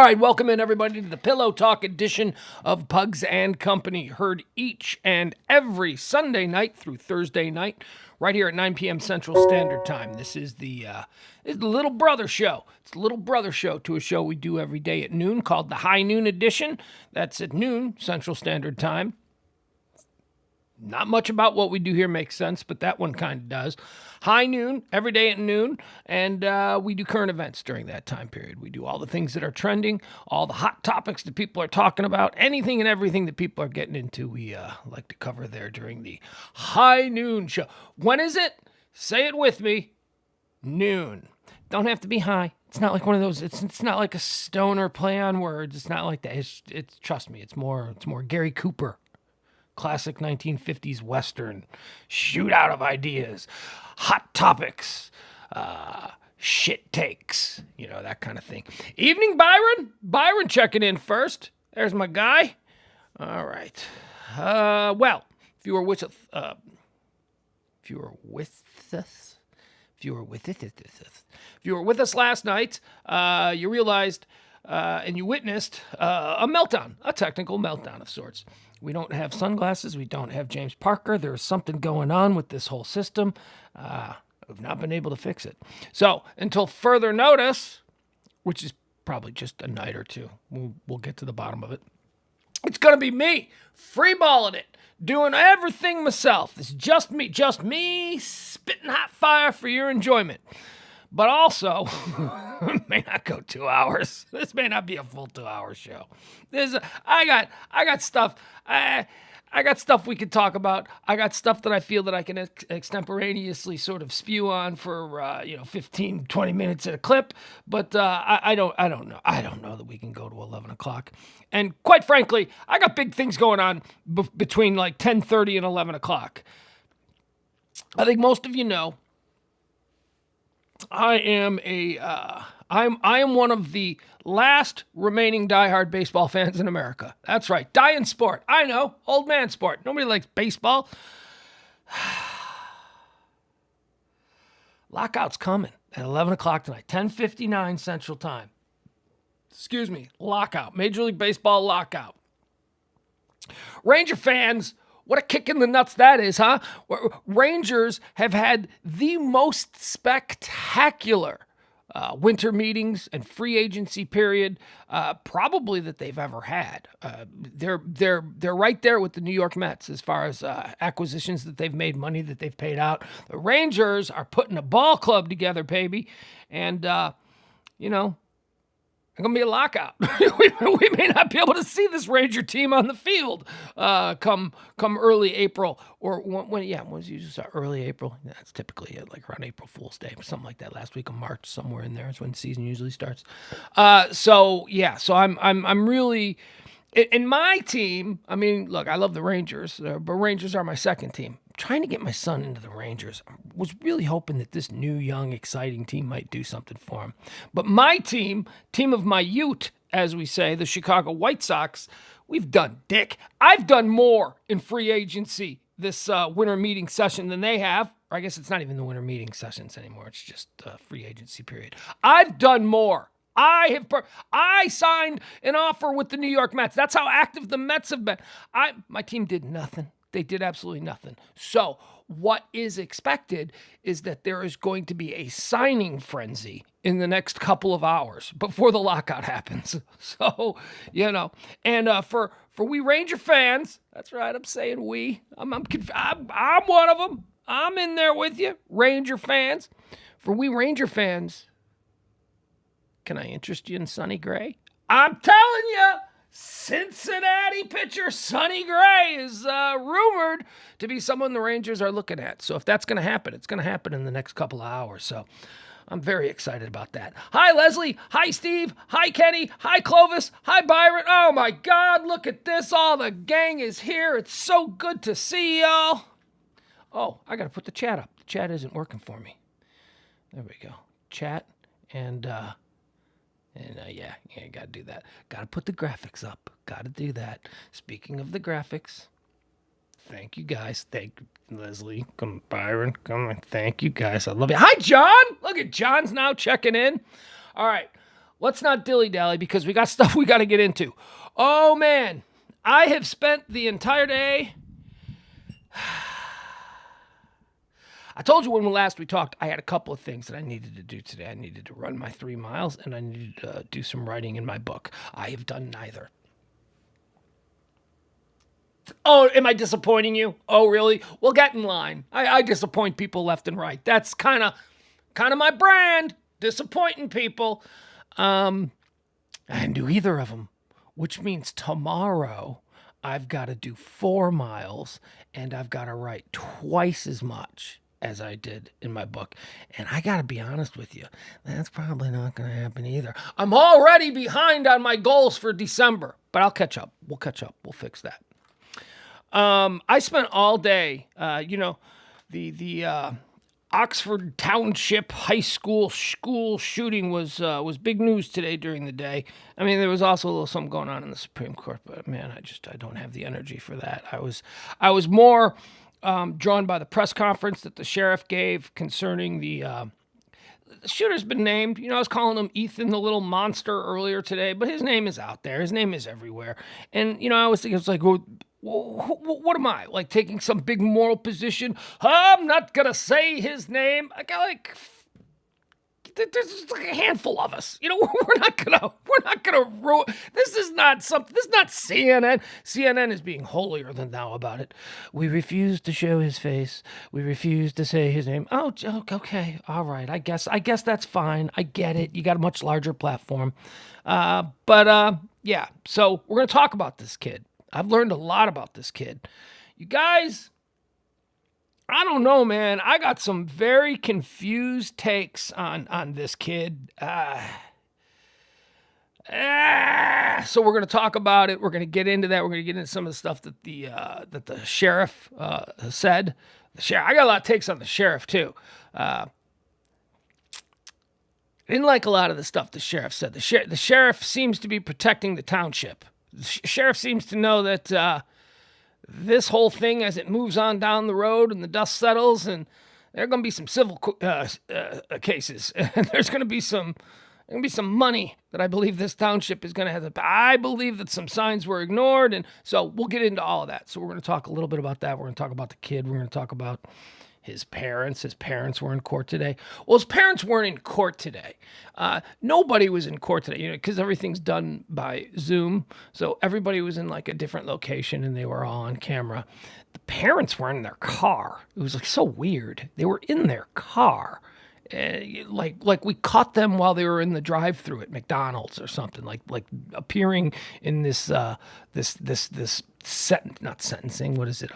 right, welcome in everybody to the Pillow Talk edition of Pugs and Company, heard each and every Sunday night through Thursday night, right here at 9 p.m. Central Standard Time. This is the Little Brother Show. It's the Little Brother Show to a show we do every day at noon called the High Noon Edition. That's at noon Central Standard Time. Not much about what we do here makes sense, but that one kind of does. High noon, every day at noon, and we do current events during that time period. We do all the things that are trending, all the hot topics that people are talking about, anything and everything that people are getting into, we like to cover there during the High Noon Show. When is it? Say it with me. Noon. Don't have to be high. It's not like one of those, it's not like a stoner play on words. It's not like that. It's trust me, it's more Gary Cooper. Classic 1950s Western, shootout of ideas, hot topics, shit takes, that kind of thing. Evening, Byron. Byron checking in first. There's my guy. All right. Well, if you were with us last night, you realized and you witnessed a meltdown, a technical meltdown of sorts. We don't have sunglasses. We don't have James Parker. There's something going on with this whole system. We've not been able to fix it. So until further notice, which is probably just a night or two, we'll get to the bottom of it. It's going to be me, freeballing it, doing everything myself. It's just me spitting hot fire for your enjoyment. But also, it may not go 2 hours. This may not be a full 2-hour show. I got stuff. I got stuff we could talk about. I got stuff that I feel that I can extemporaneously sort of spew on for 15, 20 minutes at a clip. But I don't know. I don't know that we can go to 11 o'clock. And quite frankly, I got big things going on between like 10:30 and 11 o'clock. I think most of you know. I am one of the last remaining diehard baseball fans in America. That's right. Dying sport. I know. Old man sport. Nobody likes baseball. Lockout's coming at 11 o'clock tonight. 10:59 Central Time. Excuse me. Lockout. Major League Baseball lockout. Ranger fans, what a kick in the nuts that is, huh? Rangers have had the most spectacular winter meetings and free agency period probably that they've ever had. They're right there with the New York Mets as far as acquisitions that they've made, money that they've paid out. The Rangers are putting a ball club together, baby, and it's going to be a lockout. we may not be able to see this Ranger team on the field come early April. Or when it usually start early April. That's typically like around April Fool's Day or something like that. Last week of March, somewhere in there is when the season usually starts. So I'm really... In my team, I mean, look, I love the Rangers, but Rangers are my second team. I'm trying to get my son into the Rangers. I was really hoping that this new, young, exciting team might do something for him. But my team of my ute, as we say, the Chicago White Sox, we've done dick. I've done more in free agency this winter meeting session than they have. Or I guess it's not even the winter meeting sessions anymore. It's just free agency period. I've done more. I signed an offer with the New York Mets. That's how active the Mets have been. My team did nothing. They did absolutely nothing. So what is expected is that there is going to be a signing frenzy in the next couple of hours before the lockout happens. So, and for we Ranger fans, that's right, I'm saying we. I'm one of them. I'm in there with you, Ranger fans. For we Ranger fans, can I interest you in Sonny Gray? I'm telling you, Cincinnati pitcher Sonny Gray is rumored to be someone the Rangers are looking at. So if that's going to happen, it's going to happen in the next couple of hours. So I'm very excited about that. Hi, Leslie. Hi, Steve. Hi, Kenny. Hi, Clovis. Hi, Byron. Oh, my God. Look at this. All the gang is here. It's so good to see y'all. Oh, I got to put the chat up. The chat isn't working for me. There we go. Chat and got to do that. Got to put the graphics up. Got to do that. Speaking of the graphics, thank you guys. Thank Leslie. Come, Byron. Come. Thank you guys. I love you. Hi, John. Look at John's now checking in. All right. let's not dilly-dally because we got stuff we got to get into. Oh, man. I have spent the entire day... I told you when last we talked, I had a couple of things that I needed to do today. I needed to run my 3 miles, and I needed to do some writing in my book. I have done neither. Oh, am I disappointing you? Oh, really? Well, get in line. I disappoint people left and right. That's kind of my brand, disappointing people. I didn't do either of them, which means tomorrow I've got to do 4 miles, and I've got to write twice as much as I did in my book. And I got to be honest with you, that's probably not going to happen either. I'm already behind on my goals for December, but I'll catch up. We'll catch up. We'll fix that. I spent all day, the Oxford Township High School shooting was big news today during the day. I mean, there was also a little something going on in the Supreme Court, but man, I don't have the energy for that. I was more drawn by the press conference that the sheriff gave concerning the shooter's been named. I was calling him Ethan the Little Monster earlier today, but his name is out there. His name is everywhere. And, I was thinking, it's like, well, what am I, like taking some big moral position? I'm not going to say his name. There's just like a handful of us. We're not gonna ruin. This is not CNN. CNN is being holier than thou about it. We refuse to show his face. We refuse to say his name. Oh, okay, all right. I guess that's fine. I get it. You got a much larger platform, but yeah. So we're gonna talk about this kid. I've learned a lot about this kid. You guys. I don't know, man. I got some very confused takes on this kid. So we're going to talk about it. We're going to get into that. We're going to get into some of the stuff that the sheriff said. I got a lot of takes on the sheriff too. I didn't like a lot of the stuff the sheriff said. The sheriff seems to be protecting the township. The sheriff seems to know that this whole thing, as it moves on down the road and the dust settles, and there are going to be some civil cases, and there's going to be some money that I believe this township is going to have to pay. I believe that some signs were ignored, and so we'll get into all of that. So we're going to talk a little bit about that. We're going to talk about the kid. We're going to talk about his parents. His parents were in court today. Well, his parents weren't in court today. Nobody was in court today, because everything's done by Zoom. So everybody was in like a different location and they were all on camera. The parents were in their car. It was like so weird. They were in their car. Like we caught them while they were in the drive-thru at McDonald's or something, like appearing in this not sentencing. What is it?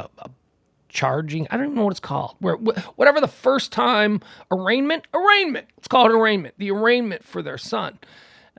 Charging. I don't even know what it's called. Whatever the first time arraignment. Let's call it arraignment. The arraignment for their son.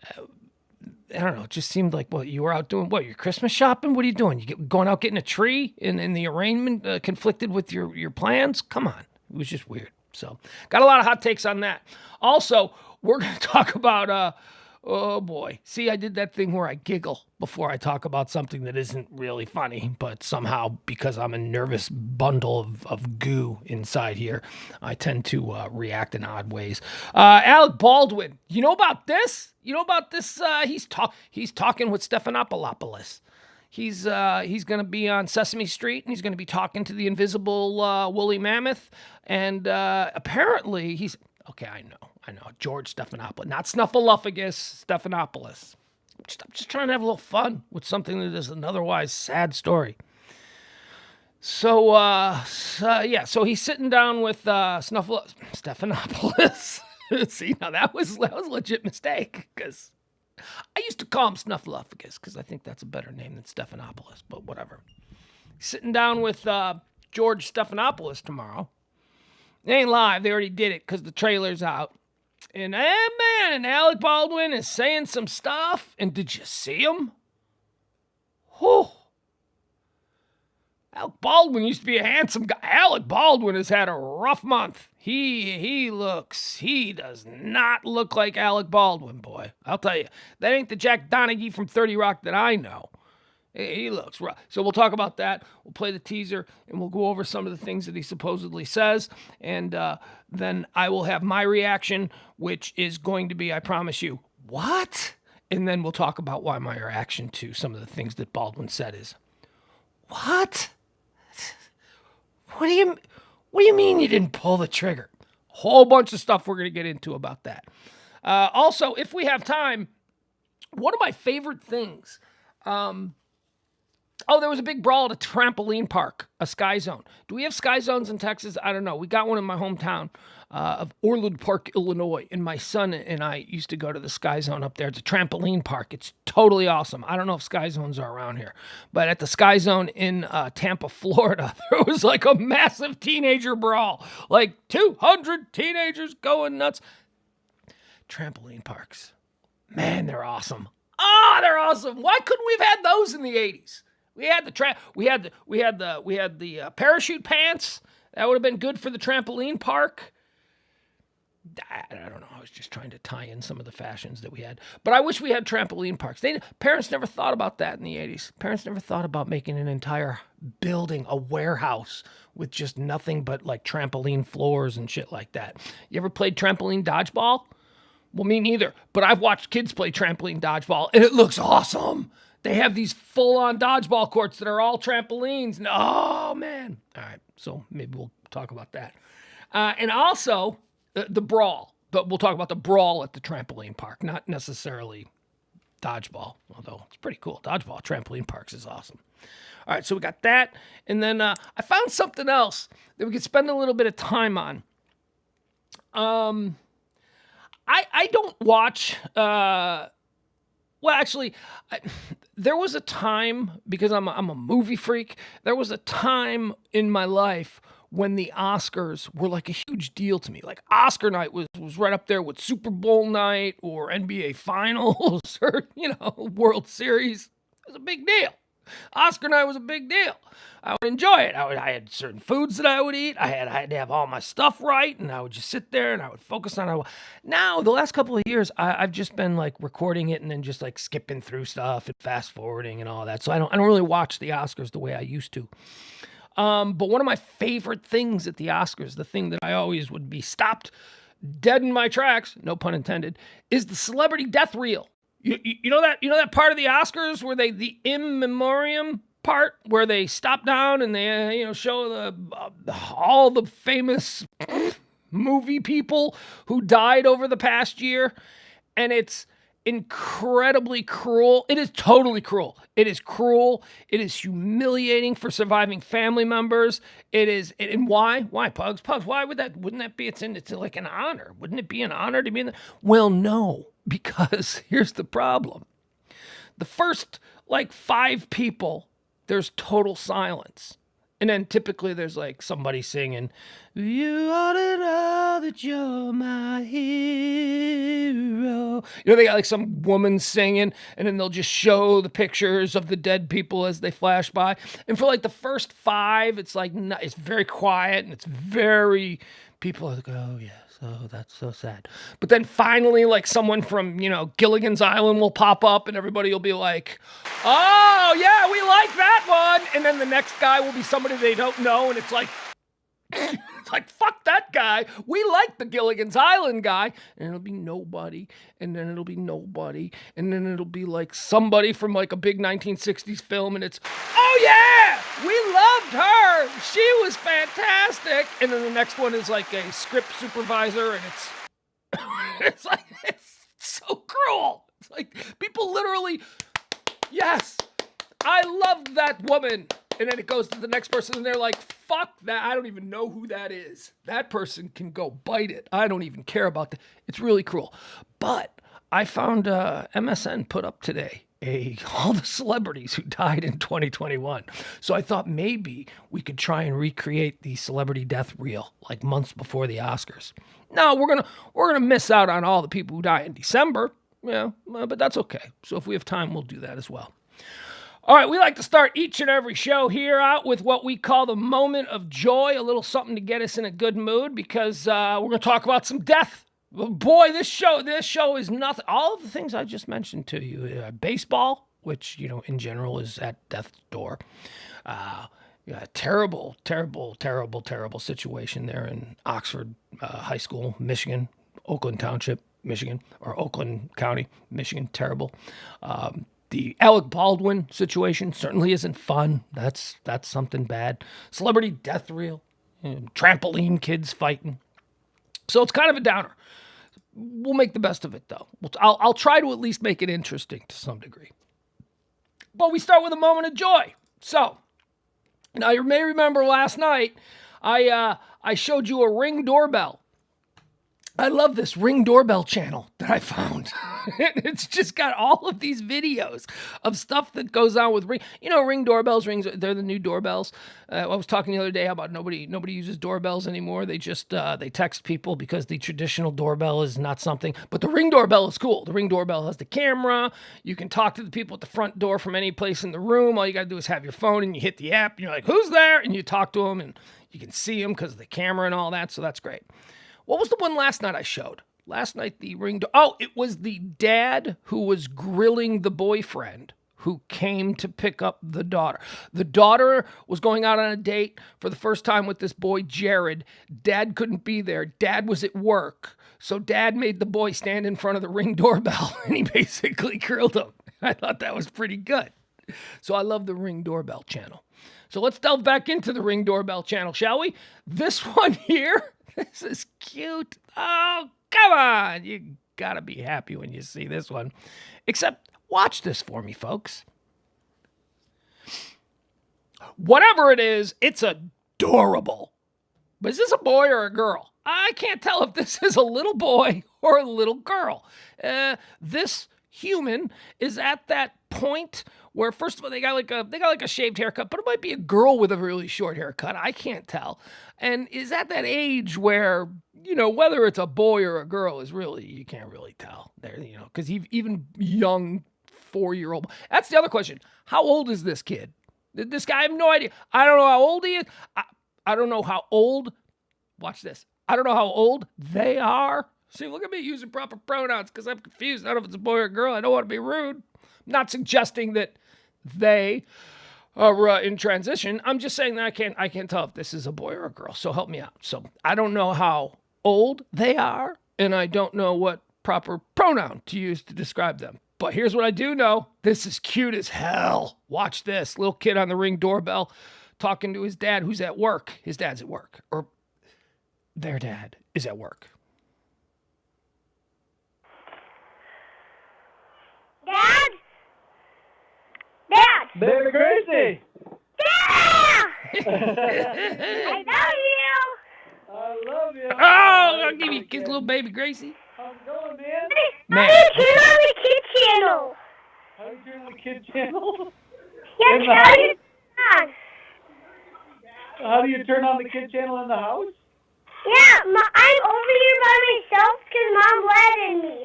I don't know. It just seemed like, you were out doing what? Your Christmas shopping? What are you doing? Going out getting a tree in the arraignment conflicted with your plans? Come on. It was just weird. So got a lot of hot takes on that. Also, we're going to talk about, oh boy. See, I did that thing where I giggle before I talk about something that isn't really funny, but somehow because I'm a nervous bundle of goo inside here, I tend to react in odd ways. Alec Baldwin, you know about this? He's talking with Stephanopoulos. He's going to be on Sesame Street, and he's going to be talking to the invisible woolly mammoth. And apparently he's... Okay, I know. George Stephanopoulos. Not Snuffleupagus, Stephanopoulos. I'm just trying to have a little fun with something that is an otherwise sad story. So he's sitting down with Stephanopoulos. See, now that was a legit mistake, because I used to call him Snuffleupagus, because I think that's a better name than Stephanopoulos, but whatever. Sitting down with George Stephanopoulos tomorrow. It ain't live. They already did it because the trailer's out. And Alec Baldwin is saying some stuff. And did you see him? Whew. Alec Baldwin used to be a handsome guy. Alec Baldwin has had a rough month. He does not look like Alec Baldwin, boy. I'll tell you. That ain't the Jack Donaghy from 30 Rock that I know. He looks rough. So we'll talk about that. We'll play the teaser, and we'll go over some of the things that he supposedly says. And then I will have my reaction, which is going to be, I promise you, what? And then we'll talk about why my reaction to some of the things that Baldwin said is, what? What do you mean you didn't pull the trigger? A whole bunch of stuff we're going to get into about that. Also, if we have time, one of my favorite things, there was a big brawl at a trampoline park, a Sky Zone. Do we have Sky Zones in Texas? I don't know. We got one in my hometown of Orland Park, Illinois, and my son and I used to go to the Sky Zone up there. It's a trampoline park. It's totally awesome. I don't know if Sky Zones are around here, but at the Sky Zone in Tampa, Florida, there was like a massive teenager brawl, like 200 teenagers going nuts. Trampoline parks, man, they're awesome. They're awesome. Why couldn't we have had those in the 80s? We had the parachute pants. That would have been good for the trampoline park. I don't know. I was just trying to tie in some of the fashions that we had. But I wish we had trampoline parks. Parents never thought about that in the 80s. Parents never thought about making an entire building, a warehouse, with just nothing but like trampoline floors and shit like that. You ever played trampoline dodgeball? Well, me neither. But I've watched kids play trampoline dodgeball, and it looks awesome. They have these full-on dodgeball courts that are all trampolines. Oh, man. All right, so maybe we'll talk about that. And also, the brawl. But we'll talk about the brawl at the trampoline park, not necessarily dodgeball, although it's pretty cool. Dodgeball, trampoline parks is awesome. All right, so we got that. And then I found something else that we could spend a little bit of time on. I don't watch... there was a time, because I'm a movie freak, there was a time in my life when the Oscars were like a huge deal to me. Like Oscar night was right up there with Super Bowl night or NBA Finals or, World Series. It was a big deal. Oscar night was a big deal. I would enjoy it. I had certain foods that I would eat. I had to have all my stuff right, and I would just sit there and I would focus on it. Now, the last couple of years, I've just been like recording it and then just like skipping through stuff and fast forwarding and all that. So I don't really watch the Oscars the way I used to. But one of my favorite things at the Oscars, the thing that I always would be stopped dead in my tracks, no pun intended, is the celebrity death reel. You know that part of the Oscars where the in memoriam part where they stop down and they show all the famous movie people who died over the past year, and it's incredibly cruel. It is totally cruel. It is cruel. It is humiliating for surviving family members. It is, and why? Why, Pugs? Why wouldn't that be? It's like an honor. Wouldn't it be an honor to be in the? Well, no, because here's the problem. The first, 5 people, there's total silence. And then typically there's somebody singing, "You ought to know that you're my hero." They got some woman singing, and then they'll just show the pictures of the dead people as they flash by. And for the first 5, it's it's very quiet, and it's very, people are like, "Oh yes, oh that's so sad." But then finally, someone from, Gilligan's Island will pop up, and everybody will be like, "Oh yeah, we like that one." And then the next guy will be somebody they don't know, and it's like, fuck that guy. We like the Gilligan's Island guy. And it'll be nobody. And then it'll be nobody. And then it'll be somebody from a big 1960s film. And it's, "Oh yeah, we loved her. She was fantastic." And then the next one is a script supervisor. And it's, it's so cruel. It's people literally, "Yes, I loved that woman." And then it goes to the next person, and they're like, "Fuck that. I don't even know who that is. That person can go bite it. I don't even care about that." It's really cruel. But I found MSN put up today all the celebrities who died in 2021. So I thought maybe we could try and recreate the celebrity death reel months before the Oscars. No, we're gonna miss out on all the people who die in December. Yeah, but that's okay. So if we have time, we'll do that as well. All right, we like to start each and every show here out with what we call the moment of joy, a little something to get us in a good mood, because we're going to talk about some death. Boy, this show is nothing. All of the things I just mentioned to you. Baseball, which, in general is at death's door. Terrible situation there in Oxford High School, Michigan, Oakland Township. Michigan, or Oakland County, Michigan. Terrible. The Alec Baldwin situation certainly isn't fun. That's something bad. Celebrity death reel, trampoline kids fighting. So it's kind of a downer. We'll make the best of it, though. I'll try to at least make it interesting to some degree. But we start with a moment of joy. So, now you may remember last night, I showed you a Ring doorbell. I love this Ring doorbell channel that I found. It's just got all of these videos of stuff that goes on with Ring. You know, Ring doorbells, they're the new doorbells. I was talking the other day about nobody uses doorbells anymore. They just, they text people because the traditional doorbell is not something. But the Ring doorbell is cool. The Ring doorbell has the camera. You can talk to the people at the front door from any place in the room. All you got to do is have your phone and you hit the app. And you're like, who's there? And you talk to them and you can see them because of the camera and all that. So that's great. What was the one last night I showed? Last night, the Ring... it was the dad who was grilling the boyfriend who came to pick up the daughter. The daughter was going out on a date for the first time with this boy, Jared. Dad couldn't be there. Dad was at work. So Dad made the boy stand in front of the Ring doorbell, and he basically grilled him. I thought that was pretty good. So I love the Ring doorbell channel. So let's delve back into the Ring doorbell channel, shall we? This one here... This is cute. Oh, come on. You got to be happy when you see this one. Except, watch this for me, folks. Whatever it is, it's adorable. But is this a boy or a girl? I can't tell if this is a little boy or a little girl. This human is at that point where, first of all, they got like a shaved haircut, but it might be a girl with a really short haircut. I can't tell. And is at that age where, whether it's a boy or a girl is really, you can't really tell there, because even young 4-year-old. That's the other question. How old is this kid? This guy, I have no idea. I don't know how old he is. I don't know how old. Watch this. I don't know how old they are. See, look at me using proper pronouns because I'm confused. I don't know if it's a boy or a girl. I don't want to be rude. I'm not suggesting that they are in transition. I'm just saying that I can't tell if this is a boy or a girl. So help me out. So I don't know how old they are, and I don't know what proper pronoun to use to describe them. But here's what I do know. This is cute as hell. Watch this. Little kid on the Ring doorbell talking to his dad who's at work. His dad's at work. Or their dad is at work. Dad? Dad! Baby Gracie! Dad! I love you! I love you. Oh, I'll give you a kiss, little baby Gracie. How's it going, man? Man. How do you turn on the kid channel? How do you turn on the kid channel? Yeah, In the how do you turn on? How do you turn on the kid channel in the house? Yeah, I'm over here by myself because Mom letting me.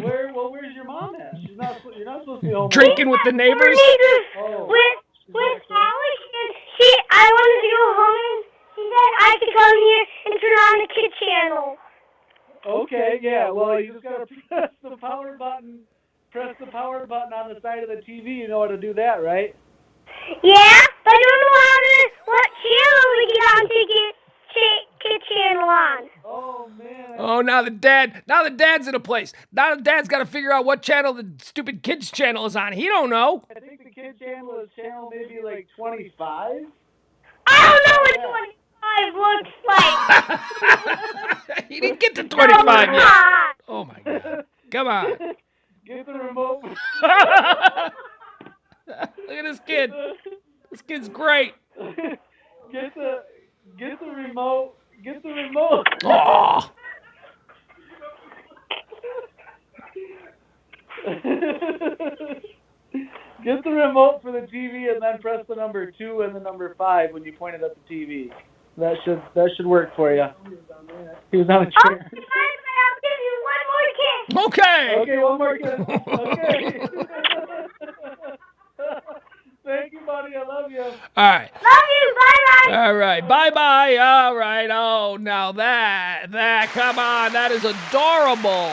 Where's your mom at? You're not supposed to be home. Drinking with the neighbors? Oh. With Alec, and I wanted to go home, and she said I could come here and turn on the kid channel. Okay, yeah. Well, you just gotta press the power button. Press the power button on the side of the TV. You know how to do that, right? Yeah, but I don't know what channel we get on to get kid channel on. Oh man. Oh, now the dad's in a place. Now the dad's got to figure out what channel the stupid kids channel is on. He don't know. I think the kid channel is channel maybe like 25. I don't know what 25 looks like. He didn't get to 25 Come yet. on. Oh my God. Come on. Get the remote. Look at this kid. This kid's great. Get the remote. Get the remote. Oh. Get the remote for the TV and then press the number 2 and the number 5 when you point it at the TV. That should work for you. He was on a chair. Okay, I'll give you one more kiss. Okay. Okay, one more kiss. Okay. Thank you, buddy. I love you. All right. Love you. Bye-bye. All right. Bye-bye. All right. Oh, now that, come on. That is adorable.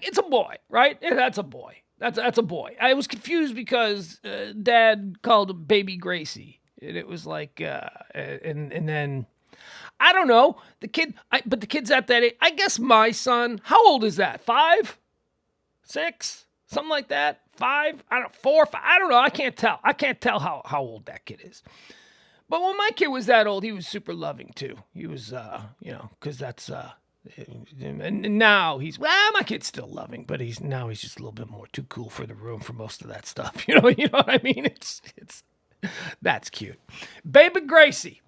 It's a boy, right? Yeah, that's a boy. That's a boy. I was confused because Dad called him Baby Gracie. And it was like, and then I don't know. But the kid's at that age. I guess my son, how old is that? 5? 6? Something like that? 5? 4, 5. I don't know. I can't tell. I can't tell how old that kid is. But when my kid was that old, he was super loving too. He was, because that's, and now my kid's still loving, but he's just a little bit more too cool for the room for most of that stuff. You know what I mean? That's cute. Baby Gracie.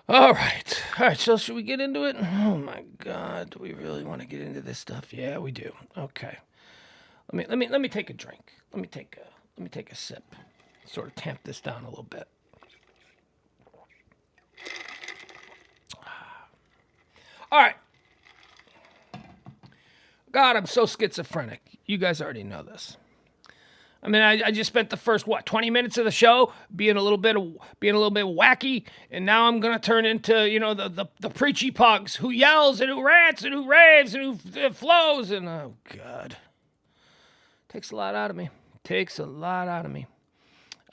All right. So should we get into it? Oh my God, do we really want to get into this stuff? Yeah, we do. Okay. Let me take a drink. Let me take a sip. Sort of tamp this down a little bit. All right. God, I'm so schizophrenic. You guys already know this. I mean, I just spent the first 20 minutes of the show being a little bit wacky, and now I'm gonna turn into the preachy Pugs who yells and who rants and who raves and who flows, and oh God, takes a lot out of me.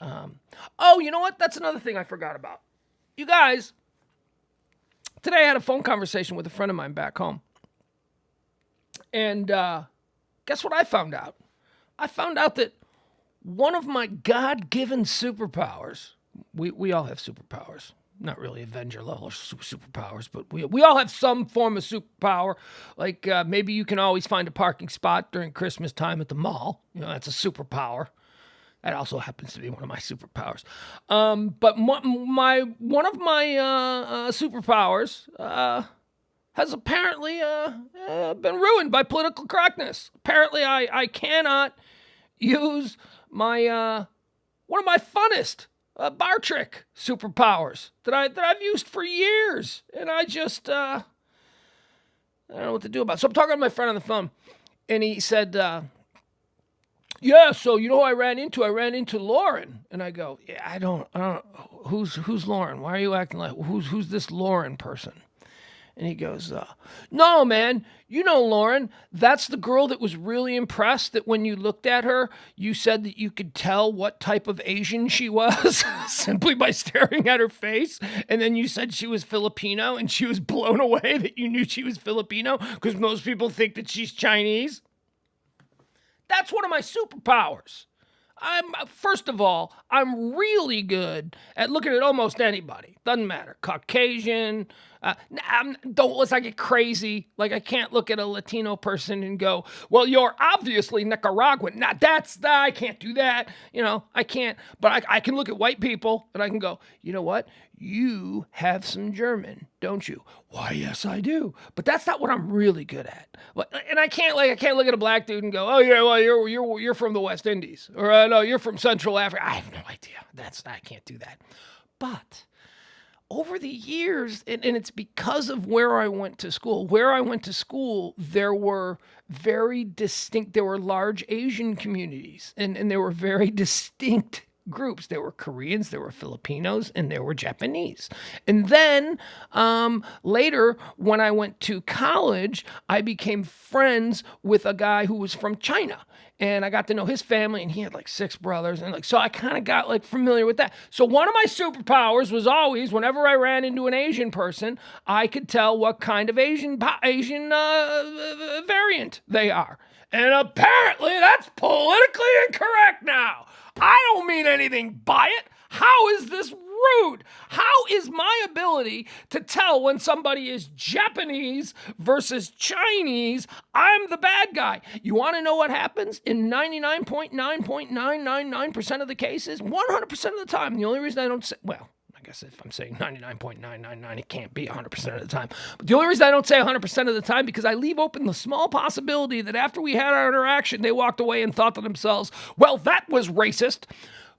You know what? That's another thing I forgot about. You guys, today I had a phone conversation with a friend of mine back home, and guess what I found out? I found out that one of my God-given superpowers, we all have superpowers, not really Avenger level superpowers, but we all have some form of superpower. Like maybe you can always find a parking spot during Christmas time at the mall. That's a superpower. That also happens to be one of my superpowers. But one of my superpowers has apparently been ruined by political correctness. Apparently, I cannot use my one of my funnest bar trick superpowers that I've used for years, and I just I don't know what to do about it. So I'm talking to my friend on the phone, and he said, "Yeah, so you know who I ran into? I ran into Lauren." And I go, "Yeah, I don't who's Lauren? Why are you acting like who's this Lauren person?" And he goes, "No, man, you know Lauren. That's the girl that was really impressed that when you looked at her, you said that you could tell what type of Asian she was simply by staring at her face. And then you said she was Filipino, and she was blown away that you knew she was Filipino because most people think that she's Chinese." That's one of my superpowers. First of all, I'm really good at looking at almost anybody. Doesn't matter. Caucasian. Let's not get crazy. Like, I can't look at a Latino person and go, "Well, you're obviously Nicaraguan." I can't do that. I can't. But I can look at white people and I can go, "You know what? You have some German, don't you?" "Why, yes, I do." But that's not what I'm really good at. And I can't look at a black dude and go, "Oh yeah, well you're from the West Indies," or "No, you're from Central Africa." I have no idea. I can't do that. But over the years, and it's because of where I went to school. Where I went to school, there were large Asian communities, and there were very distinct groups. There were Koreans, there were Filipinos, and there were Japanese. And then later, when I went to college, I became friends with a guy who was from China. And I got to know his family, and he had 6 brothers. And so I kind of got familiar with that. So one of my superpowers was always, whenever I ran into an Asian person, I could tell what kind of Asian variant they are. And apparently that's politically incorrect now. I don't mean anything by it. How is this rude? How is my ability to tell when somebody is Japanese versus Chinese? I'm the bad guy. You want to know what happens in 99.9.999% of the cases? 100% of the time. The only reason I don't say, well, I guess if I'm saying 99.999, it can't be 100% of the time. But the only reason I don't say 100% of the time, because I leave open the small possibility that after we had our interaction, they walked away and thought to themselves, "Well, that was racist."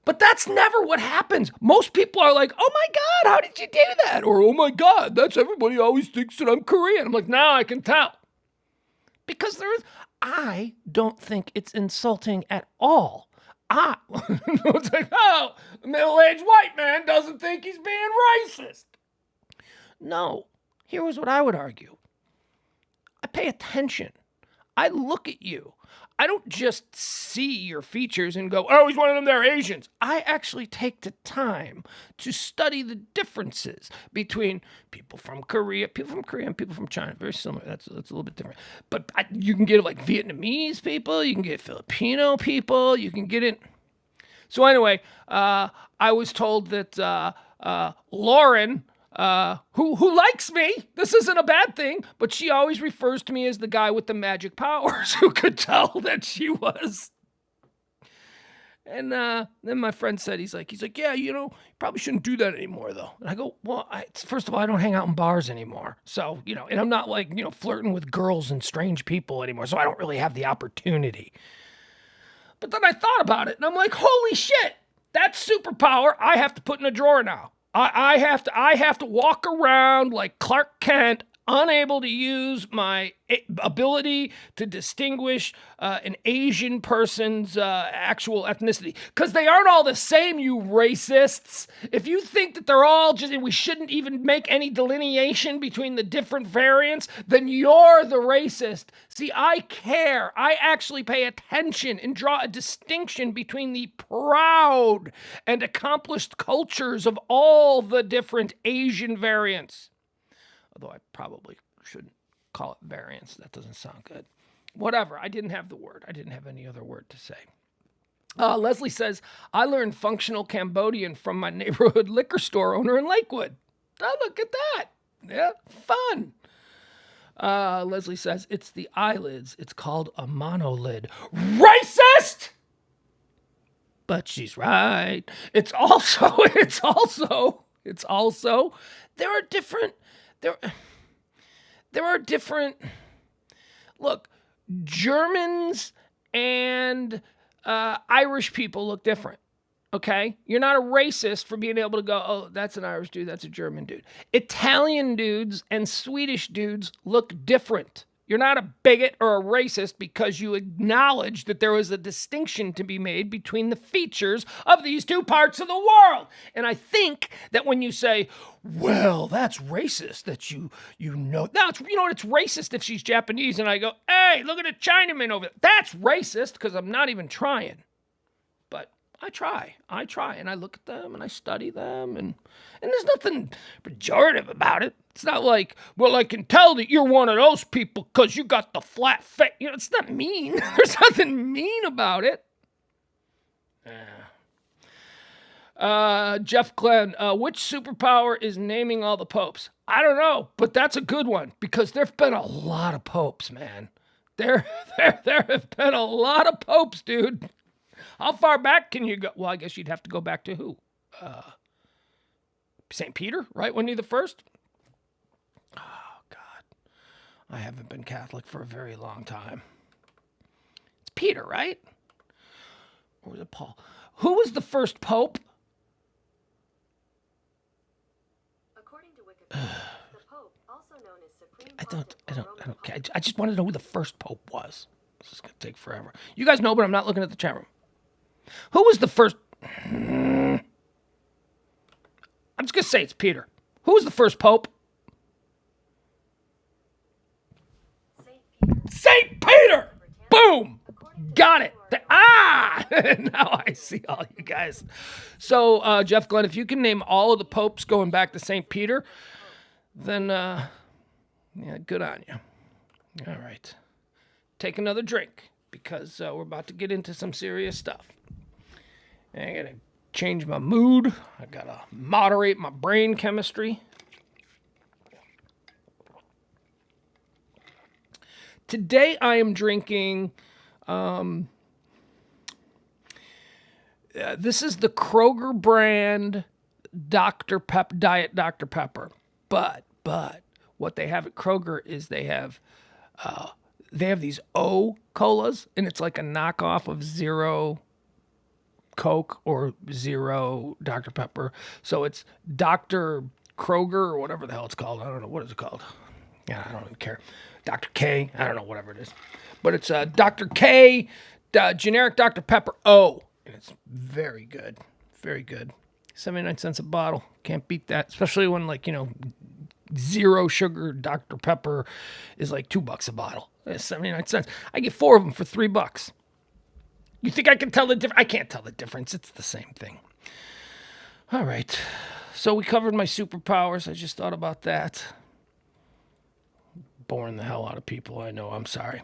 But that's never what happens. Most people are like, "Oh my God, how did you do that?" Or, "Oh my God, that's everybody always thinks that I'm Korean." I'm like, "Now I can tell." Because I don't think it's insulting at all. It's like, "Oh, the middle-aged white man doesn't think he's being racist." No. Here's what I would argue. I pay attention. I look at you. I don't just see your features and go, oh, he's one of them, they're Asians. I actually take the time to study the differences between people from Korea, and people from China. Very similar. That's a little bit different. But you can get like Vietnamese people, you can get Filipino people, you can get it. So anyway, I was told that Lauren, who likes me, this isn't a bad thing, but she always refers to me as the guy with the magic powers who could tell that she was. And then my friend said, he's like, yeah, you probably shouldn't do that anymore, though. And I go, well, first of all, I don't hang out in bars anymore. So, and I'm not like, flirting with girls and strange people anymore. So I don't really have the opportunity. But then I thought about it and I'm like, holy shit, that's superpower I have to put in a drawer now. I have to walk around like Clark Kent, unable to use my ability to distinguish an Asian person's actual ethnicity. Because they aren't all the same, you racists. If you think that they're all just, we shouldn't even make any delineation between the different variants, then you're the racist. See, I care. I actually pay attention and draw a distinction between the proud and accomplished cultures of all the different Asian variants. Although I probably shouldn't call it variance. That doesn't sound good. Whatever. I didn't have the word. I didn't have any other word to say. Leslie says, I learned functional Cambodian from my neighborhood liquor store owner in Lakewood. Oh, look at that. Yeah, fun. Leslie says, it's the eyelids. It's called a monolid. Racist! But she's right. It's also, there are different, look, Germans and Irish people look different, okay? You're not a racist for being able to go, oh, that's an Irish dude, that's a German dude. Italian dudes and Swedish dudes look different. You're not a bigot or a racist because you acknowledge that there is a distinction to be made between the features of these two parts of the world. And I think that when you say, well, that's racist that you know. Now, it's racist if she's Japanese and I go, hey, look at a Chinaman over there. That's racist because I'm not even trying. But I try, and I look at them, and I study them, and there's nothing pejorative about it. It's not like, well, I can tell that you're one of those people because you got the flat face. It's not mean. There's nothing mean about it. Jeff Glenn, which superpower is naming all the popes? I don't know, but that's a good one because there've been a lot of popes, man. There have been a lot of popes, dude. How far back can you go? Well, I guess you'd have to go back to who? St. Peter, right? Wasn't he the first? Oh, God. I haven't been Catholic for a very long time. It's Peter, right? Or was it Paul? Who was the first pope? According to Wikipedia, the Pope, also known as Supreme I don't care. I just want to know who the first pope was. This is going to take forever. You guys know, but I'm not looking at the chat room. Who was the first? I'm just going to say it's Peter. Who was the first pope? St. Peter! Boom! Got it. Now I see all you guys. So, Jeff Glenn, if you can name all of the popes going back to St. Peter, then, good on you. All right. Take another drink because we're about to get into some serious stuff. And I got to change my mood. I got to moderate my brain chemistry. Today I am drinking, this is the Kroger brand Diet Dr. Pepper. But what they have at Kroger is they have these O colas, and it's like a knockoff of Zero Coke or Zero Dr. Pepper. So it's Dr. Kroger or whatever the hell it's called. I don't know. What is it called? Yeah, I don't even care. Dr. K. I don't know, whatever it is. But it's Dr. K, generic Dr. Pepper O. And it's very good. Very good. 79 cents a bottle. Can't beat that. Especially when, zero sugar Dr. Pepper is like $2 a bottle. It's 79 cents. I get 4 of them for $3. You think I can tell the difference? I can't tell the difference. It's the same thing. All right. So we covered my superpowers. I just thought about that. Boring the hell out of people. I know. I'm sorry.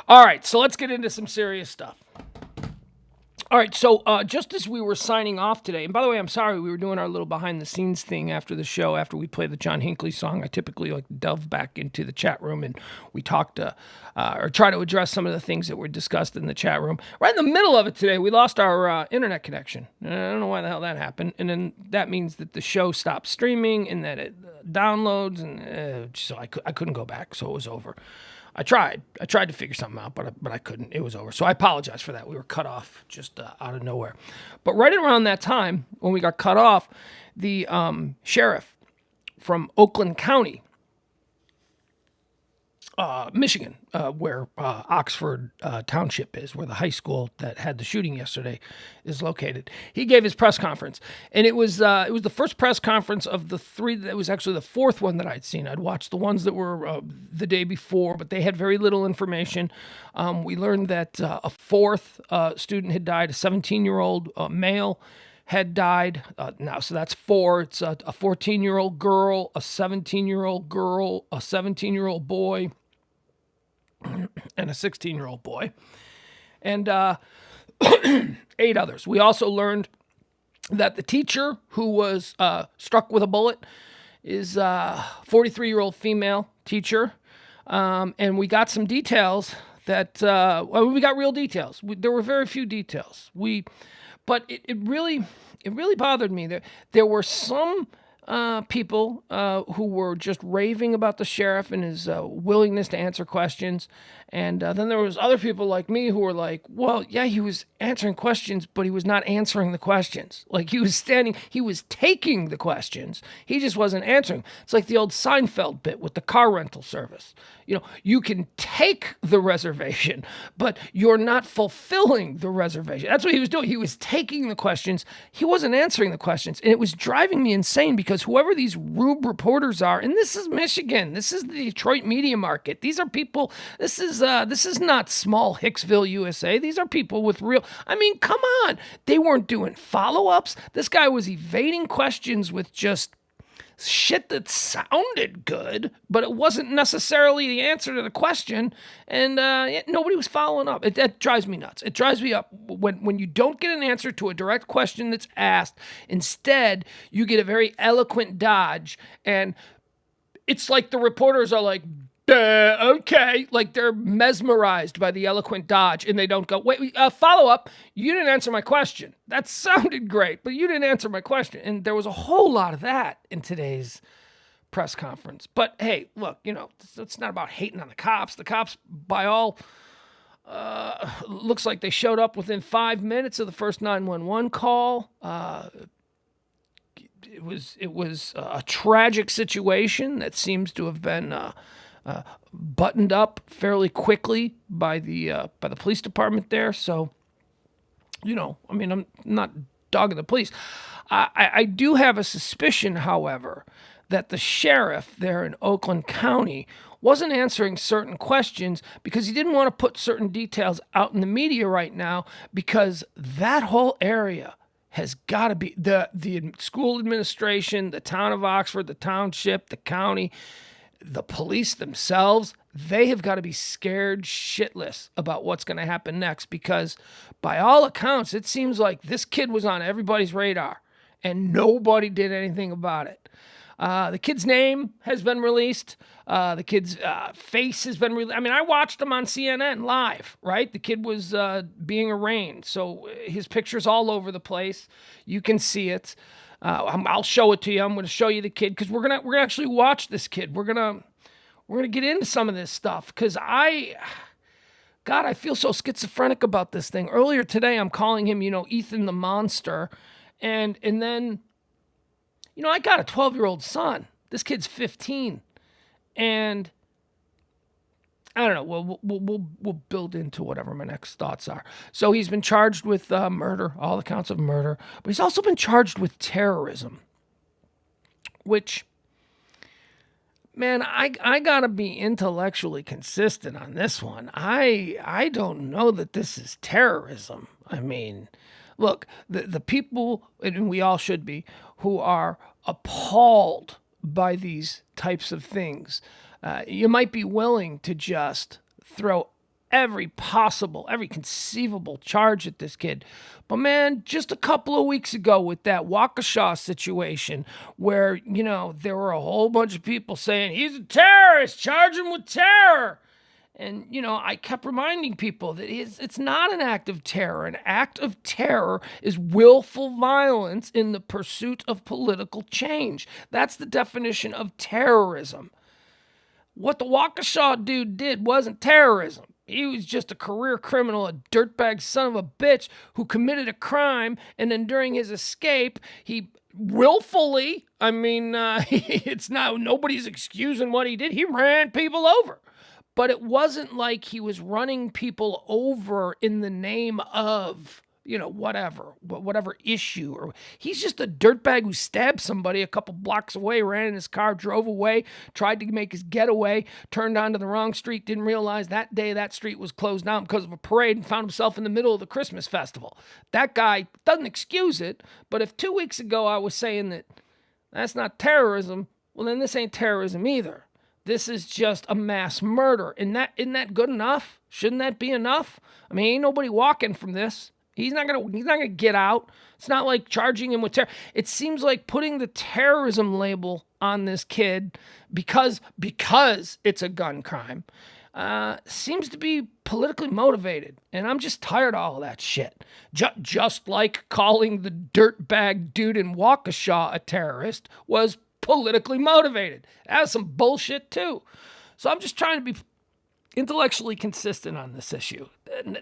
All right. So let's get into some serious stuff. All right, so just as we were signing off today, and by the way, I'm sorry, we were doing our little behind-the-scenes thing after the show, after we play the John Hinckley song. I typically delve back into the chat room, and we talked or try to address some of the things that were discussed in the chat room. Right in the middle of it today, we lost our internet connection. I don't know why the hell that happened, and then that means that the show stopped streaming and that it downloads, and so I couldn't go back, so it was over. I tried to figure something out, but I couldn't. It was over. So I apologize for that. We were cut off just out of nowhere. But right around that time, when we got cut off, the sheriff from Oakland County, Michigan, where Oxford Township is, where the high school that had the shooting yesterday is located. He gave his press conference, and it was the first press conference of the 3. That was actually the 4th one that I'd seen. I'd watched the ones that were the day before, but they had very little information. We learned that a 4th student had died, a 17-year-old male had died. Now, so that's 4. It's a 14-year-old girl, a 17-year-old girl, a 17-year-old boy, and a 16-year-old boy, and 8 others. We also learned that the teacher who was struck with a bullet is a 43-year-old female teacher, and we got some details that, we got real details. There were very few details. But it really bothered me. There were some people who were just raving about the sheriff and his willingness to answer questions. And then there was other people like me who were like, well, yeah, he was answering questions, but he was not answering the questions. Like he was taking the questions. He just wasn't answering. It's like the old Seinfeld bit with the car rental service. You know, you can take the reservation, but you're not fulfilling the reservation. That's what he was doing. He was taking the questions. He wasn't answering the questions. And it was driving me insane because whoever these rube reporters are, and this is Michigan, this is the Detroit media market. These are people, this is not small Hicksville, USA. These are people with real, I mean, come on. They weren't doing follow-ups. This guy was evading questions with just shit that sounded good, but it wasn't necessarily the answer to the question, and nobody was following up. That drives me nuts. It drives me up when you don't get an answer to a direct question that's asked. Instead, you get a very eloquent dodge, and it's like the reporters are like, okay, like they're mesmerized by the eloquent dodge, and they don't go, wait, follow up. You didn't answer my question. That sounded great, but you didn't answer my question. And there was a whole lot of that in today's press conference. But hey, look, you know, it's not about hating on the cops. The cops, by all, looks like they showed up within 5 minutes of the first 911 call. It was a tragic situation that seems to have been buttoned up fairly quickly by the police department there. So, you know, I mean, I'm not dogging the police. I do have a suspicion, however, that the sheriff there in Oakland County wasn't answering certain questions because he didn't want to put certain details out in the media right now, because that whole area has got to be the school administration, the town of Oxford, the township, the county, the police themselves, they have got to be scared shitless about what's going to happen next, because by all accounts, it seems like this kid was on everybody's radar and nobody did anything about it. The kid's name has been released. The kid's face has been released. I mean, I watched him on CNN live, right? The kid was being arraigned. So his picture's all over the place. You can see it. I'll show it to you. I'm going to show you the kid because we're gonna actually watch this kid. We're gonna get into some of this stuff because I feel so schizophrenic about this thing. Earlier today, I'm calling him, you know, Ethan the Monster, and then, you know, I got a 12-year-old son. This kid's 15, and I don't know. We'll build into whatever my next thoughts are. So he's been charged with murder, all the counts of murder, but he's also been charged with terrorism, which man, I gotta be intellectually consistent on this one. I don't know that this is terrorism. I mean, look, the people, and we all should be, who are appalled by these types of things, you might be willing to just throw every conceivable charge at this kid. But man, just a couple of weeks ago with that Waukesha situation where, there were a whole bunch of people saying, he's a terrorist, charge him with terror. And, I kept reminding people that it's not an act of terror. An act of terror is willful violence in the pursuit of political change. That's the definition of terrorism. What the Waukesha dude did wasn't terrorism. He was just a career criminal, a dirtbag son of a bitch who committed a crime, and then during his escape, he willfully, it's not, nobody's excusing what he did. He ran people over. But it wasn't like he was running people over in the name of, whatever issue. Or he's just a dirtbag who stabbed somebody a couple blocks away, ran in his car, drove away, tried to make his getaway, turned onto the wrong street, didn't realize that day that street was closed down because of a parade, and found himself in the middle of the Christmas festival. That guy doesn't excuse it, but if 2 weeks ago I was saying that that's not terrorism, well, then this ain't terrorism either. This is just a mass murder. Isn't that good enough? Shouldn't that be enough? I mean, ain't nobody walking from this. He's not gonna get out. It's not like charging him with terror. It seems like putting the terrorism label on this kid because it's a gun crime seems to be politically motivated. And I'm just tired of all of that shit. Just like calling the dirtbag dude in Waukesha a terrorist was politically motivated. That's some bullshit too. So I'm just trying to be intellectually consistent on this issue.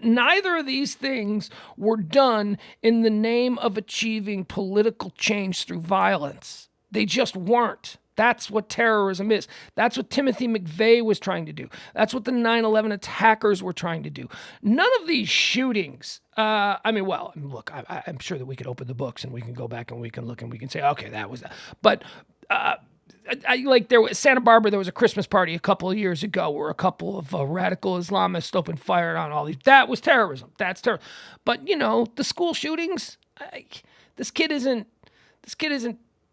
Neither of these things were done in the name of achieving political change through violence. They just weren't. That's what terrorism is. That's what Timothy McVeigh was trying to do. That's what the 9/11 attackers were trying to do. None of these shootings, look, I'm sure that we could open the books and we can go back and we can look and we can say, okay, that was that. But there was Santa Barbara. There was a Christmas party a couple of years ago where a couple of radical Islamists opened fire on all these. That was terrorism. That's terror. But the school shootings. This kid isn't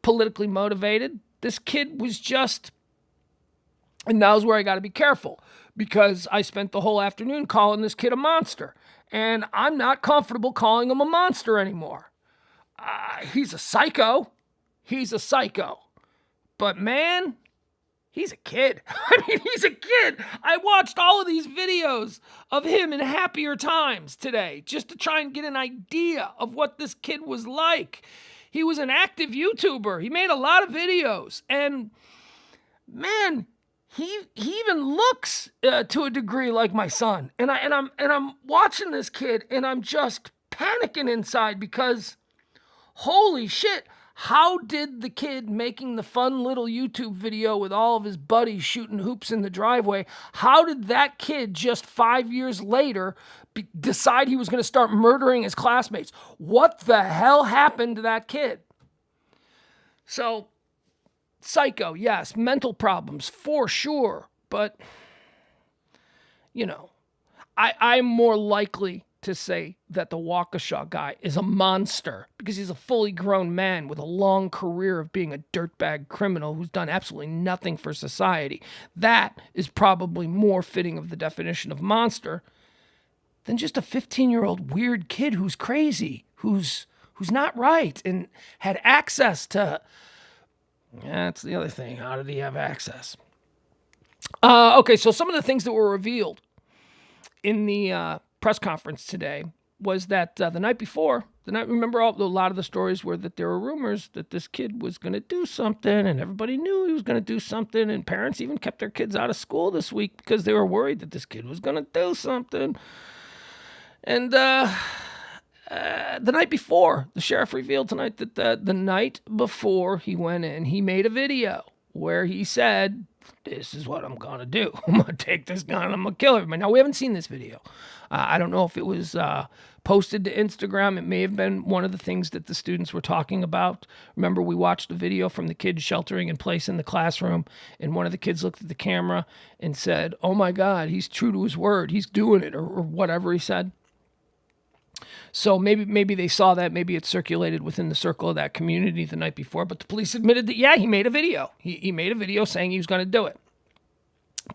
politically motivated. This kid was just, and now's where I got to be careful because I spent the whole afternoon calling this kid a monster, and I'm not comfortable calling him a monster anymore. He's a psycho. He's a psycho. But man, he's a kid. He's a kid. I watched all of these videos of him in happier times today just to try and get an idea of what this kid was like. He was an active YouTuber. He made a lot of videos. And man, he even looks to a degree like my son. And I'm watching this kid and I'm just panicking inside because holy shit. How did the kid making the fun little YouTube video with all of his buddies shooting hoops in the driveway, how did that kid just 5 years later decide he was going to start murdering his classmates? What the hell happened to that kid? So, psycho, yes, mental problems for sure, but, I'm more likely to say that the Waukesha guy is a monster because he's a fully grown man with a long career of being a dirtbag criminal who's done absolutely nothing for society. That is probably more fitting of the definition of monster than just a 15-year-old weird kid who's crazy, who's not right and had access to. That's the other thing. How did he have access? Okay, so some of the things that were revealed in the press conference today was that the night before, remember a lot of the stories were that there were rumors that this kid was going to do something and everybody knew he was going to do something, and parents even kept their kids out of school this week because they were worried that this kid was going to do something. And the night before, the sheriff revealed tonight that the night before he went in, he made a video where he said, this is what I'm going to do. I'm going to take this gun and I'm going to kill everybody. Now, we haven't seen this video. I don't know if it was posted to Instagram. It may have been one of the things that the students were talking about. Remember, we watched a video from the kids sheltering in place in the classroom, and one of the kids looked at the camera and said, "Oh my God, he's true to his word. He's doing it," or whatever he said. So maybe they saw that. Maybe it circulated within the circle of that community the night before. But the police admitted that, yeah, he made a video. He made a video saying he was going to do it.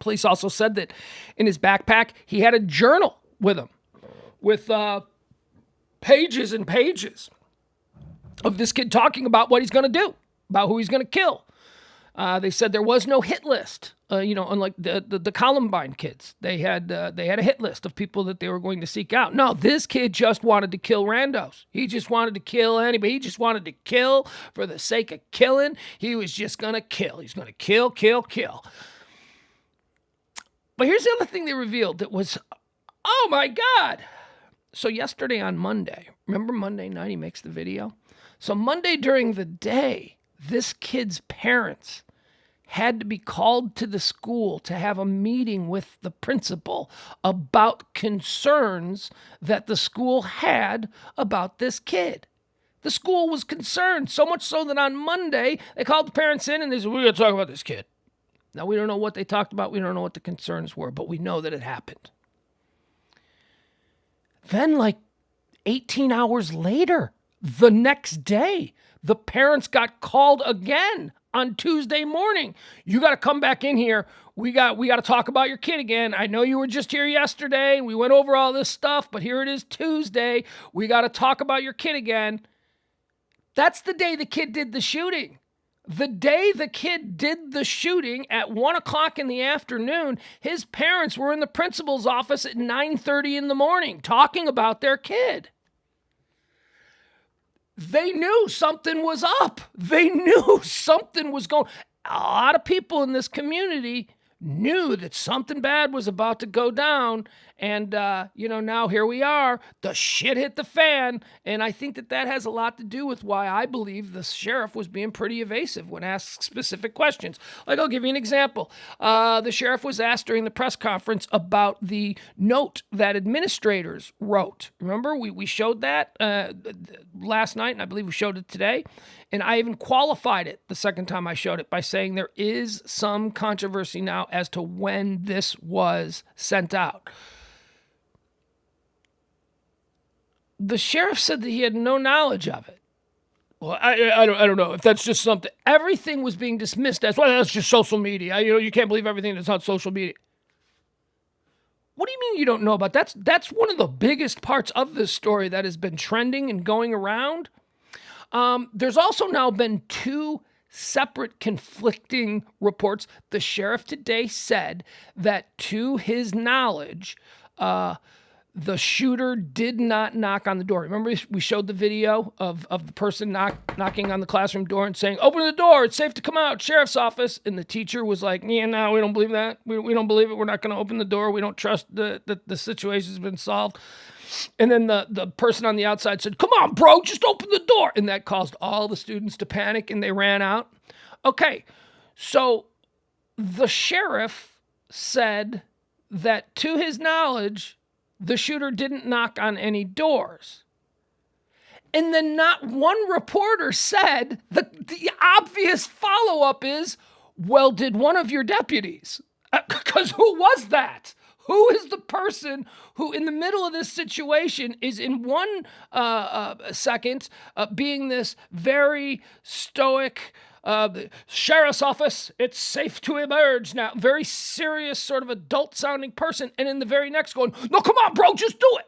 Police also said that in his backpack, he had a journal with him with pages and pages of this kid talking about what he's going to do, about who he's going to kill. They said there was no hit list, unlike the Columbine kids. They had a hit list of people that they were going to seek out. No, this kid just wanted to kill randos. He just wanted to kill anybody. He just wanted to kill for the sake of killing. He was just going to kill. He's going to kill, kill, kill. But here's the other thing they revealed that was, oh my God. So yesterday on Monday, remember Monday night he makes the video? So Monday during the day, this kid's parents had to be called to the school to have a meeting with the principal about concerns that the school had about this kid. The school was concerned, so much so that on Monday, they called the parents in and they said, "We're going to talk about this kid." Now, we don't know what they talked about. We don't know what the concerns were, but we know that it happened. Then, like 18 hours later, the next day, the parents got called again on Tuesday morning. "You got to come back in here. We got to talk about your kid again. I know you were just here yesterday. We went over all this stuff, but here it is Tuesday. We got to talk about your kid again." That's the day the kid did the shooting. The day the kid did the shooting at 1 o'clock in the afternoon, his parents were in the principal's office at 9:30 in the morning talking about their kid. They knew something was up. They knew something was going. A lot of people in this community knew that something bad was about to go down. And, now here we are. The shit hit the fan. And I think that has a lot to do with why I believe the sheriff was being pretty evasive when asked specific questions. Like, I'll give you an example. The sheriff was asked during the press conference about the note that administrators wrote. Remember, we showed that last night, and I believe we showed it today. And I even qualified it the second time I showed it by saying there is some controversy now as to when this was sent out. The sheriff said that he had no knowledge of it. Well, I don't know if that's just something. Everything was being dismissed as, well, that's just social media. You can't believe everything that's on social media. What do you mean you don't know about that? That's one of the biggest parts of this story that has been trending and going around. There's also now been two separate conflicting reports. The sheriff today said that to his knowledge, the shooter did not knock on the door. Remember we showed the video of the person knocking on the classroom door and saying, "Open the door, it's safe to come out, sheriff's office." And the teacher was like, "Yeah, no, we don't believe that. We don't believe it. We're not going to open the door. We don't trust that the situation's been solved." And then the person on the outside said, "Come on, bro, just open the door." And that caused all the students to panic and they ran out. Okay, so the sheriff said that to his knowledge, the shooter didn't knock on any doors. And then not one reporter said, the obvious follow-up is, well, did one of your deputies? Because who was that? Who is the person who, in the middle of this situation, is in one second being this very stoic, sheriff's office, it's safe to emerge now, very serious sort of adult-sounding person, and in the very next going, "No, come on, bro, just do it."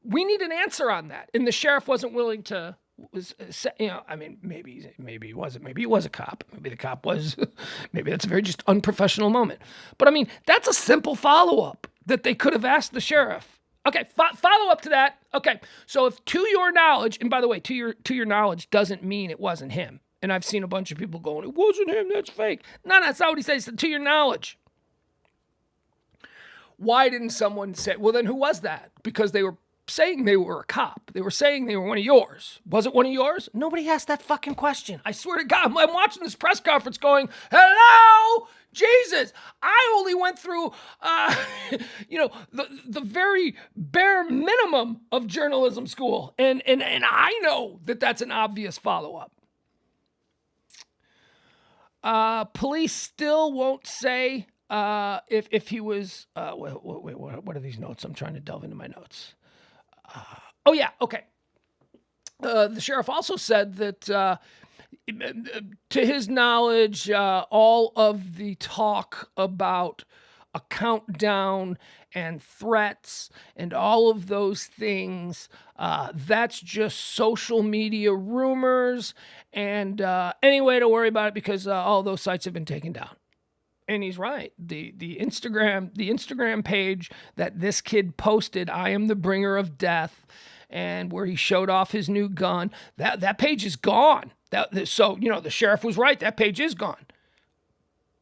We need an answer on that. And the sheriff wasn't willing to. Maybe he wasn't. Maybe he was a cop. Maybe the cop was. Maybe that's a very just unprofessional moment. But I mean, that's a simple follow-up that they could have asked the sheriff. Okay, follow up to that. Okay, so if to your knowledge, and by the way, to your knowledge doesn't mean it wasn't him. And I've seen a bunch of people going, "It wasn't him. That's fake." No, that's not what he says. To your knowledge. Why didn't someone say, well, then who was that? Because they were saying they were a cop. They were saying they were one of yours. Was it one of yours? Nobody asked that fucking question. I swear to God, I'm watching this press conference going, hello, Jesus. I only went through, the very bare minimum of journalism school. And I know that that's an obvious follow-up. Police still won't say if he was, wait, what are these notes? I'm trying to delve into my notes. Oh, yeah, okay. The sheriff also said that, to his knowledge, all of the talk about a countdown and threats and all of those things, that's just social media rumors and any way to worry about it because all those sites have been taken down. And he's right. The Instagram page that this kid posted, I am the bringer of death, and where he showed off his new gun, that page is gone. So, the sheriff was right. That page is gone.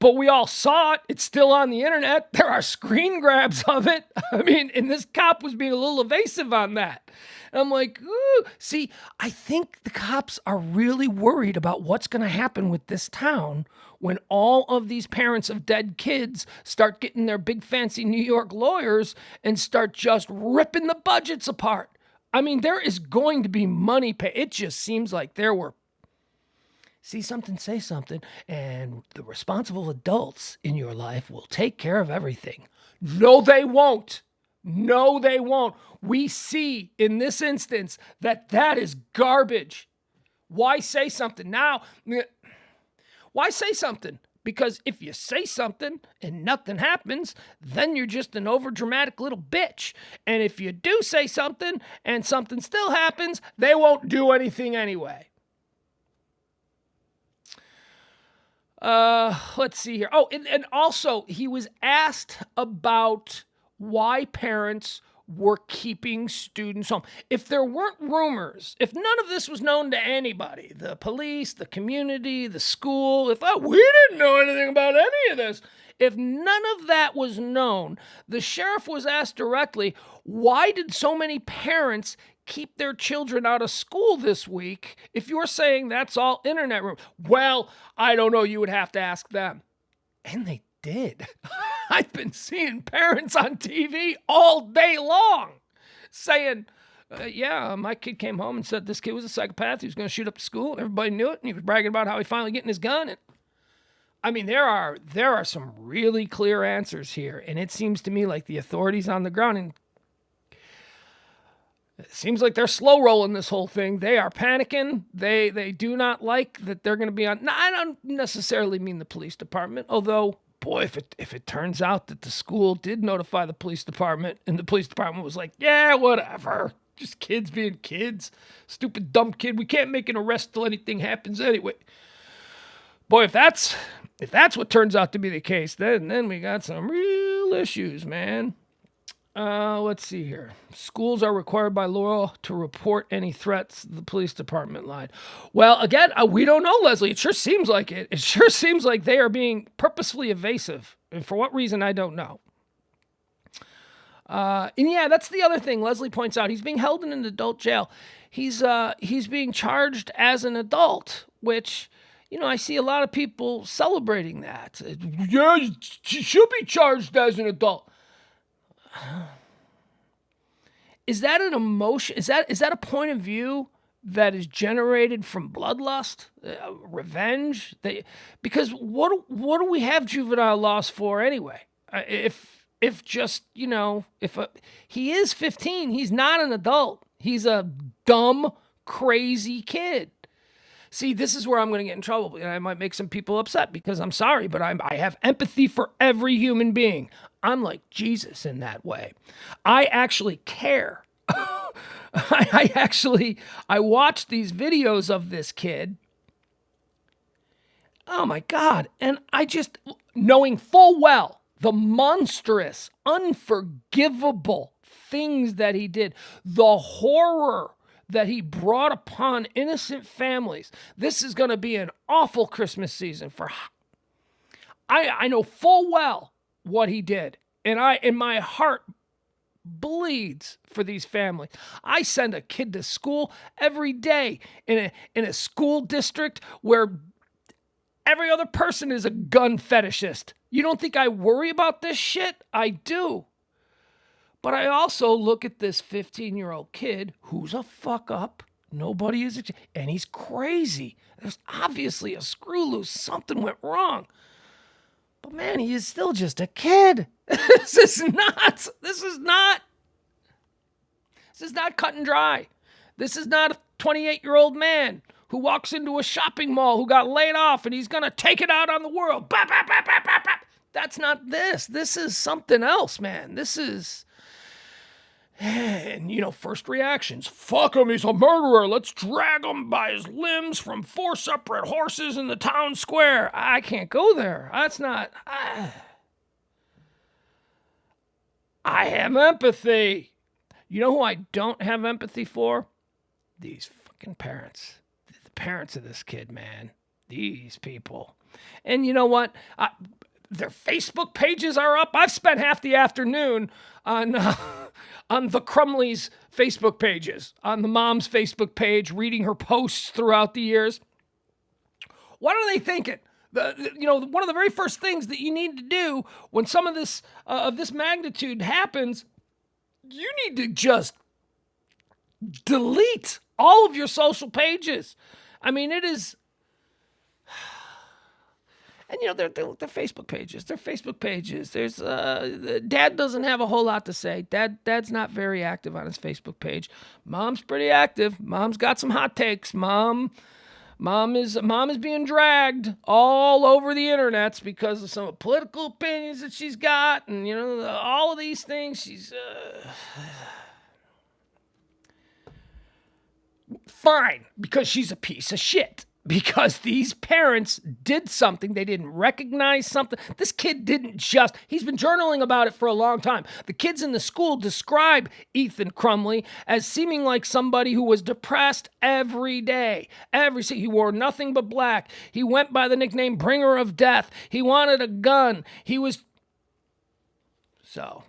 But we all saw it. It's still on the internet. There are screen grabs of it. I mean, and this cop was being a little evasive on that. And I'm like, ooh. See, I think the cops are really worried about what's going to happen with this town when all of these parents of dead kids start getting their big fancy New York lawyers and start just ripping the budgets apart. I mean, there is going to be money paid. It just seems like there were see something, say something, and the responsible adults in your life will take care of everything. No, they won't. No, they won't. We see in this instance that is garbage. Why say something now? Why say something? Because if you say something and nothing happens, then you're just an overdramatic little bitch. And if you do say something and something still happens, they won't do anything anyway. Let's see here. Oh, and also he was asked about why parents were keeping students home. If there weren't rumors, if none of this was known to anybody, the police, the community, the school, we didn't know anything about any of this. If none of that was known, the sheriff was asked directly, why did so many parents keep their children out of school this week if you're saying that's all internet rumors? Well, I don't know. You would have to ask them. And they did. I've been seeing parents on TV all day long saying, my kid came home and said this kid was a psychopath. He was going to shoot up the school. And everybody knew it. And he was bragging about how he finally getting his gun. And I mean, there are some really clear answers here. And it seems to me like the authorities on the ground, and it seems like they're slow rolling this whole thing. They are panicking. They do not like that they're going to be on. Now, I don't necessarily mean the police department, although, boy, if it turns out that the school did notify the police department and the police department was like, yeah, whatever, just kids being kids, stupid, dumb kid. We can't make an arrest till anything happens anyway. Boy, if that's what turns out to be the case, then we got some real issues, man. Let's see here. Schools are required by law to report any threats, the police department lied. Well, again, we don't know, Leslie. It sure seems like it. It sure seems like they are being purposefully evasive. And for what reason, I don't know. And yeah, that's the other thing Leslie points out. He's being held in an adult jail. He's being charged as an adult, which, I see a lot of people celebrating that. Yeah, she should be charged as an adult. Is that an emotion? Is that a point of view that is generated from bloodlust, revenge? Because what do we have juvenile laws for anyway? If just he is 15, he's not an adult. He's a dumb, crazy kid. See, this is where I'm going to get in trouble, and I might make some people upset because I'm sorry, but I have empathy for every human being. I'm like Jesus in that way. I actually care. I watched these videos of this kid. Oh my God. And I just, knowing full well the monstrous, unforgivable things that he did, the horror that he brought upon innocent families. This is going to be an awful Christmas season for. I know full well what he did, and in my heart bleeds for these families. I send a kid to school every day in a school district where every other person is a gun fetishist. You don't think I worry about this shit? I do. But I also look at this 15-year-old kid who's a fuck up. Nobody is, and he's crazy. There's obviously a screw loose. Something went wrong. But man, he is still just a kid. This is not cut and dry. This is not a 28-year-old man who walks into a shopping mall who got laid off and he's going to take it out on the world. Bah, bah, bah, bah, bah, bah. That's not this. This is something else, man. This is... And, first reactions. Fuck him, he's a murderer. Let's drag him by his limbs from 4 separate horses in the town square. I can't go there. That's not... I have empathy. You know who I don't have empathy for? These fucking parents. The parents of this kid, man. These people. And you know what? Their Facebook pages are up. I've spent half the afternoon on the Crumley's Facebook pages, on the mom's Facebook page, reading her posts throughout the years. What are they thinking? One of the very first things that you need to do when some of this magnitude happens, you need to just delete all of your social pages. I mean, it is... And, they're Facebook pages. They're Facebook pages. There's Dad doesn't have a whole lot to say. Dad's not very active on his Facebook page. Mom's pretty active. Mom's got some hot takes. Mom is being dragged all over the internets because of some political opinions that she's got, and all of these things. She's fine because she's a piece of shit. Because these parents did something. They didn't recognize something. This kid he's been journaling about it for a long time. The kids in the school describe Ethan Crumley as seeming like somebody who was depressed every day. He wore nothing but black. He went by the nickname Bringer of Death. He wanted a gun. So,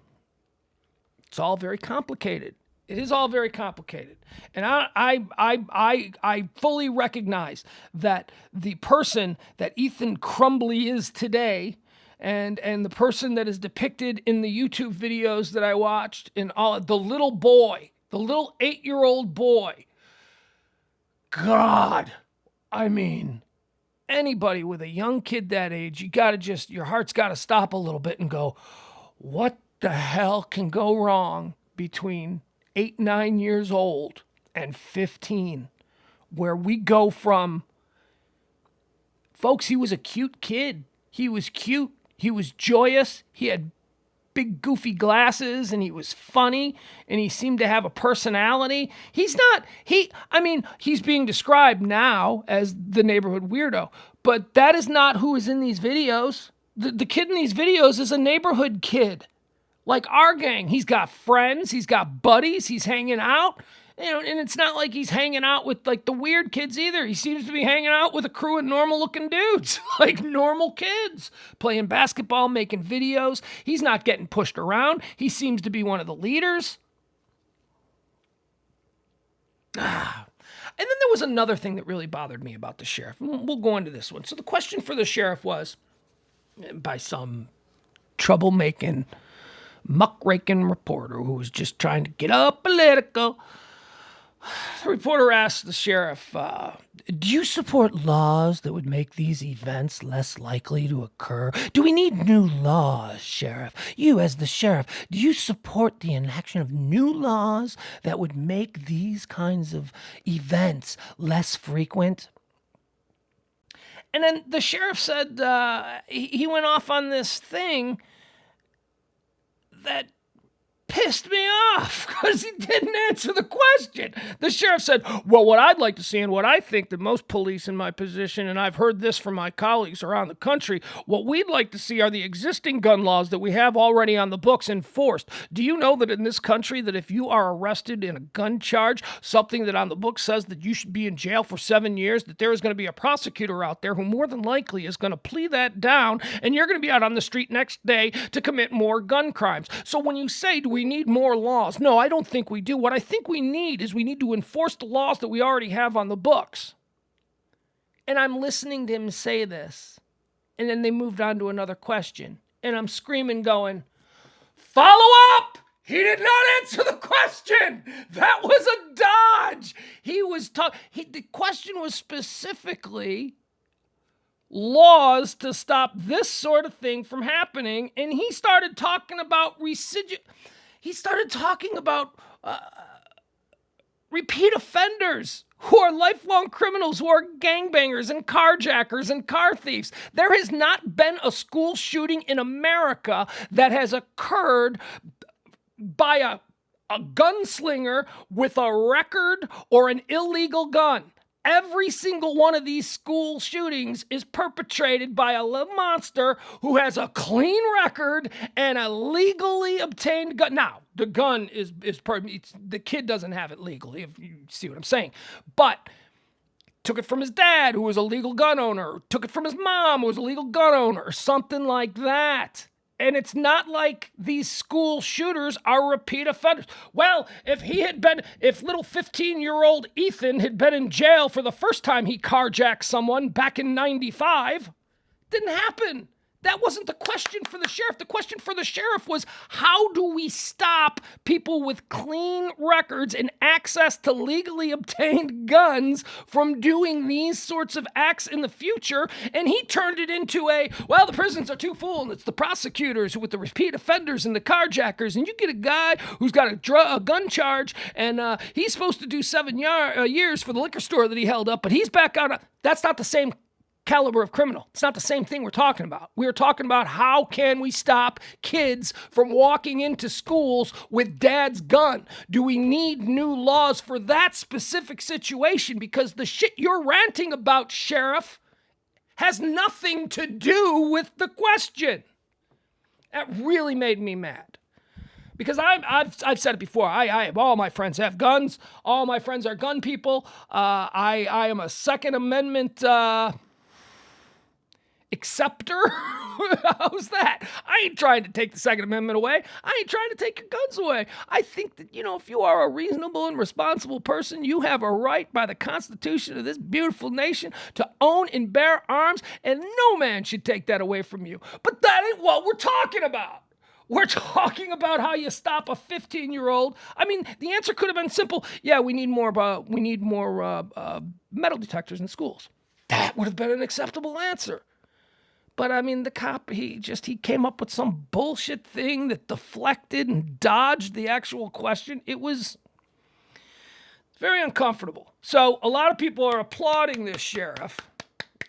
it's all very complicated. It is all very complicated. And I fully recognize that the person that Ethan Crumley is today and the person that is depicted in the YouTube videos that I watched in all the little 8-year-old boy. God, I mean, anybody with a young kid that age, your heart's got to stop a little bit and go, what the hell can go wrong between 8, 9 years old and 15, where we go from, folks, he was a cute kid. He was cute. He was joyous. He had big goofy glasses and he was funny and he seemed to have a personality. He's being described now as the neighborhood weirdo, but that is not who is in these videos. The kid in these videos is a neighborhood kid. Like our gang, he's got friends, he's got buddies, he's hanging out, and it's not like he's hanging out with like the weird kids either. He seems to be hanging out with a crew of normal looking dudes, like normal kids, playing basketball, making videos. He's not getting pushed around. He seems to be one of the leaders. And then there was another thing that really bothered me about the sheriff. We'll go into this one. So the question for the sheriff was, by some troublemaking, muckraking reporter who was just trying to get up political. The reporter asked the sheriff, do you support laws that would make these events less likely to occur? Do we need new laws, Sheriff? You, as the sheriff, do you support the enaction of new laws that would make these kinds of events less frequent? And then the sheriff said, he went off on this thing that pissed me off because he didn't answer the question. The sheriff said, well, what I'd like to see and what I think that most police in my position, and I've heard this from my colleagues around the country, what we'd like to see are the existing gun laws that we have already on the books enforced. Do you know that in this country that if you are arrested in a gun charge, something that on the book says that you should be in jail for 7 years, that there is going to be a prosecutor out there who more than likely is going to plea that down and you're going to be out on the street next day to commit more gun crimes. So when you say, do we we need more laws. No, I don't think we do. What I think we need is we need to enforce the laws that we already have on the books. And I'm listening to him say this. And then they moved on to another question. And I'm screaming going, follow up! He did not answer the question. That was a dodge. The question was specifically laws to stop this sort of thing from happening. And he started talking about repeat offenders who are lifelong criminals, who are gangbangers and carjackers and car thieves. There has not been a school shooting in America that has occurred by a gunslinger with a record or an illegal gun. Every single one of these school shootings is perpetrated by a little monster who has a clean record and a legally obtained gun. Now, the gun the kid doesn't have it legally, if you see what I'm saying. But took it from his dad, who was a legal gun owner. Took it from his mom, who was a legal gun owner. Something like that. And it's not like these school shooters are repeat offenders. Well, if little 15-year-old Ethan had been in jail for the first time he carjacked someone back in 95, didn't happen. That wasn't the question for the sheriff. The question for the sheriff was, how do we stop people with clean records and access to legally obtained guns from doing these sorts of acts in the future? And he turned it into the prisons are too full, and it's the prosecutors with the repeat offenders and the carjackers, and you get a guy who's got a gun charge, and he's supposed to do 7 years for the liquor store that he held up, but he's back out. That's not the same caliber of criminal. It's not the same thing we're talking about. We're talking about how can we stop kids from walking into schools with dad's gun? Do we need new laws for that specific situation? Because the shit you're ranting about, Sheriff, has nothing to do with the question. That really made me mad. Because I've said it before. All my friends have guns. All my friends are gun people. I am a Second Amendment acceptor? How's that? I ain't trying to take the Second Amendment away. I ain't trying to take your guns away. I think that, if you are a reasonable and responsible person, you have a right by the Constitution of this beautiful nation to own and bear arms, and no man should take that away from you. But that ain't what we're talking about. We're talking about how you stop a 15-year-old. I mean, the answer could have been simple. Yeah, we need more metal detectors in schools. That would have been an acceptable answer. But I mean, the cop, he came up with some bullshit thing that deflected and dodged the actual question. It was very uncomfortable. So a lot of people are applauding this sheriff.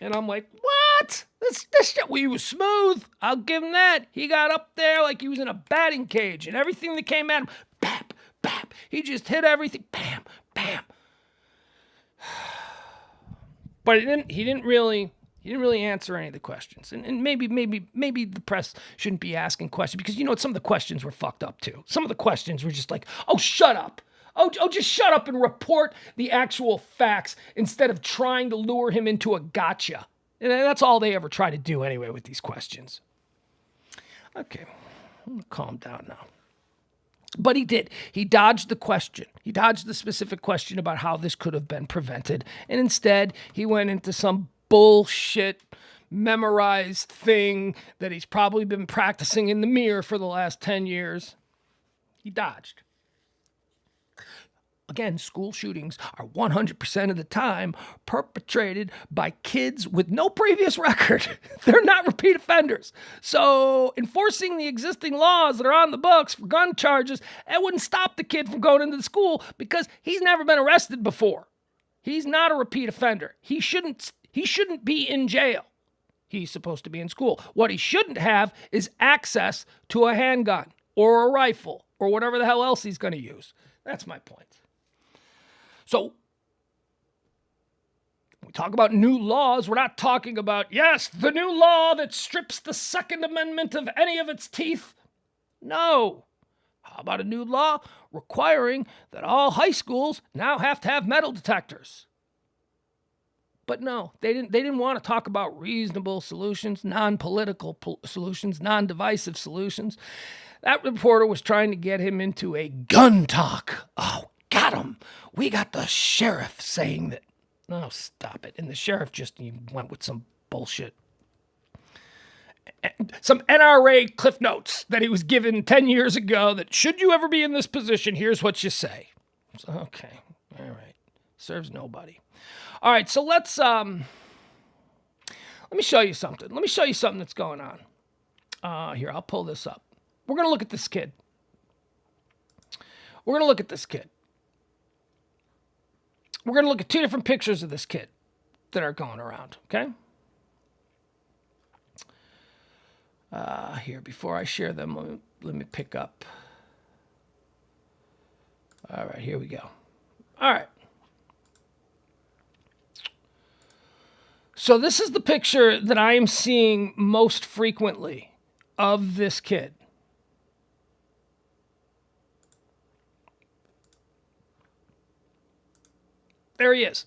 And I'm like, what? This shit, well, he was smooth. I'll give him that. He got up there like he was in a batting cage, and everything that came at him, bap, bap. He just hit everything, bam, bam. But he didn't really answer any of the questions. And maybe the press shouldn't be asking questions, because some of the questions were fucked up too. Some of the questions were just like, oh, shut up. Oh, just shut up and report the actual facts instead of trying to lure him into a gotcha. And that's all they ever try to do anyway with these questions. Okay, I'm going to calm down now. But he did. He dodged the question. He dodged the specific question about how this could have been prevented. And instead, he went into some bullshit memorized thing that he's probably been practicing in the mirror for the last 10 years. He dodged. Again, school shootings are 100% of the time perpetrated by kids with no previous record. They're not repeat offenders. So enforcing the existing laws that are on the books for gun charges, it wouldn't stop the kid from going into the school because he's never been arrested before. He's not a repeat offender. He shouldn't be in jail. He's supposed to be in school. What he shouldn't have is access to a handgun or a rifle or whatever the hell else he's going to use. That's my point. So, when we talk about new laws, we're not talking about, yes, the new law that strips the Second Amendment of any of its teeth. No. How about a new law requiring that all high schools now have to have metal detectors? But no, they didn't want to talk about reasonable solutions, non-political solutions, non-divisive solutions. That reporter was trying to get him into a gun talk. Oh, got him. We got the sheriff saying that. Oh, stop it. And the sheriff just went with some bullshit. Some NRA cliff notes that he was given 10 years ago that should you ever be in this position, here's what you say. So, okay. All right. Serves nobody. All right. So let me show you something. Let me show you something that's going on. Here, I'll pull this up. We're going to look at this kid. We're going to look at this kid. We're going to look at two different pictures of this kid that are going around, okay? Here, before I share them, let me pick up. All right, here we go. All right. So this is the picture that I am seeing most frequently of this kid. There he is.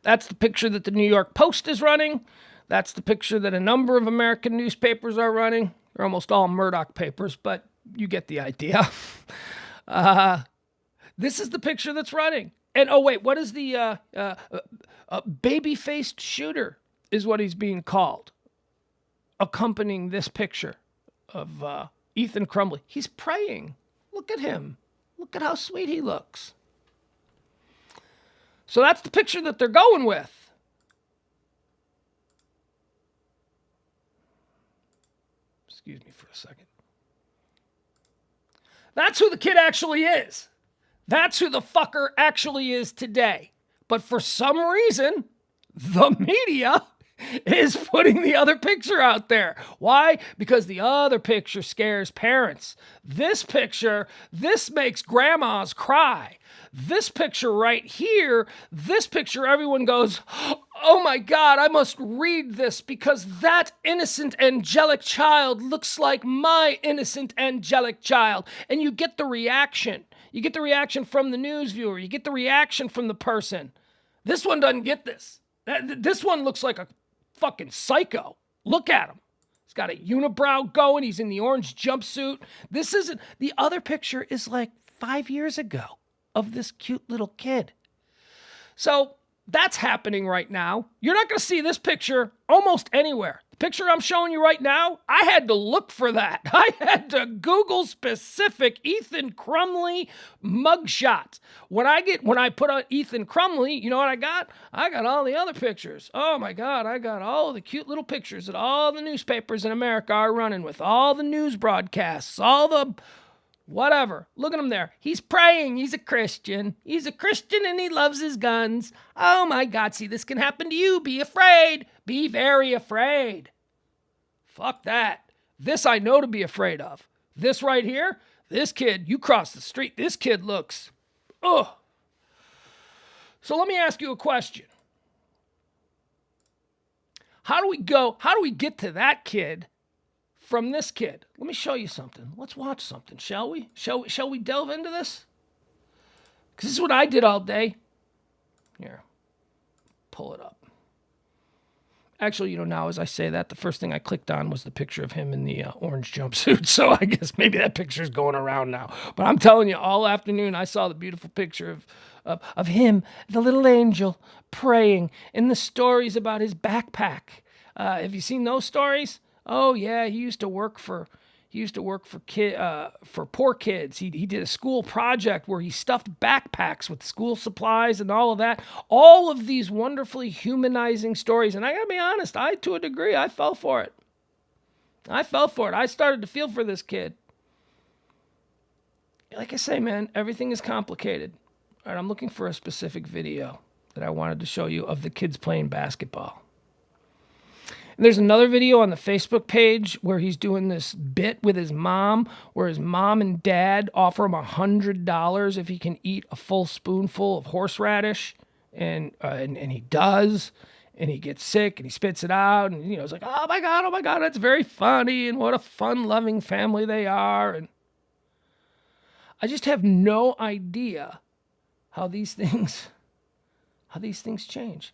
That's the picture that the New York Post is running. That's the picture that a number of American newspapers are running. They're almost all Murdoch papers, but you get the idea. This is the picture that's running. And oh wait, what is the baby-faced shooter is what he's being called, accompanying this picture of Ethan Crumbley. He's praying. Look at him. Look at how sweet he looks. So that's the picture that they're going with. Excuse me for a second. That's who the kid actually is. That's who the fucker actually is today. But for some reason, the media is putting the other picture out there. Why? Because the other picture scares parents. This picture, this makes grandmas cry. This picture right here, this picture, everyone goes, oh my God, I must read this because that innocent angelic child looks like my innocent angelic child. And you get the reaction. You get the reaction from the news viewer. You get the reaction from the person. This one doesn't get this. This one looks like a fucking psycho. Look at him. He's got a unibrow going. He's in the orange jumpsuit. This isn't, the other picture is like 5 years ago of this cute little kid. So that's happening right now. You're not going to see this picture almost anywhere. The picture I'm showing you right now, I had to look for that. I had to Google specific Ethan Crumbley mugshot. When I put on Ethan Crumbley, you know what I got? I got all the other pictures. Oh my God, I got all the cute little pictures that all the newspapers in America are running with, all the news broadcasts, all the whatever. Look at him there. He's praying. He's a Christian. He's a Christian and he loves his guns. Oh my God. See, this can happen to you. Be afraid. Be very afraid. Fuck that. This I know to be afraid of. This right here, this kid, you cross the street. This kid looks, ugh. So let me ask you a question. How do we get to that kid from this kid? Let me show you something. Let's watch something, shall we? Shall we delve into this? Because this is what I did all day. Here, pull it up. Actually, now as I say that, the first thing I clicked on was the picture of him in the orange jumpsuit. So I guess maybe that picture's going around now. But I'm telling you, all afternoon I saw the beautiful picture of him, the little angel, praying, and the stories about his backpack. Have you seen those stories? Oh yeah, he used to work for poor kids. He did a school project where he stuffed backpacks with school supplies and all of that. All of these wonderfully humanizing stories. And I gotta be honest, to a degree, I fell for it. I started to feel for this kid. Like I say, man, everything is complicated. All right, I'm looking for a specific video that I wanted to show you of the kids playing basketball. And there's another video on the Facebook page where he's doing this bit with his mom, where his mom and dad offer him $100 if he can eat a full spoonful of horseradish, and he does, and he gets sick and he spits it out, and it's like, oh my God, that's very funny, and what a fun-loving family they are, and I just have no idea how these things change.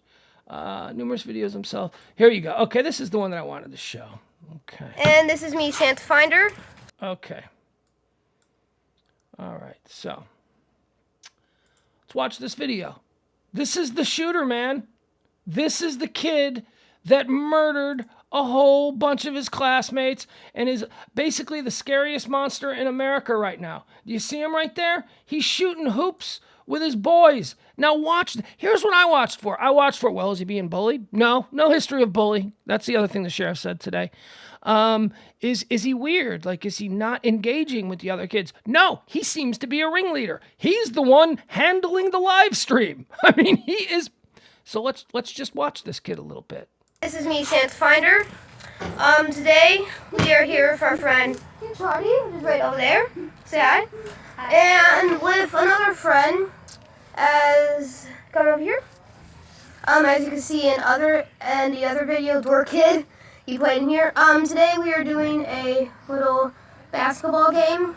Numerous videos himself. Here you go. Okay, this is the one that I wanted to show. Okay. And this is me, Santa Finder. Okay. All right, so let's watch this video. This is the shooter, man. This is the kid that murdered a whole bunch of his classmates and is basically the scariest monster in America right now. Do you see him right there? He's shooting hoops with his boys. Now watch. Here's what I watched for. Well, is he being bullied? No history of bullying. That's the other thing the sheriff said today. Is he weird? Like, is he not engaging with the other kids? No, he seems to be a ringleader. He's the one handling the live stream. I mean, he is. So let's just watch this kid a little bit. This is me, Santa Finder. Today we are here with our friend Charlie, who's right over there. Say hi. And with another friend, come over here. As you can see in the other video, Door Kid, he played in here. Today we are doing a little basketball game.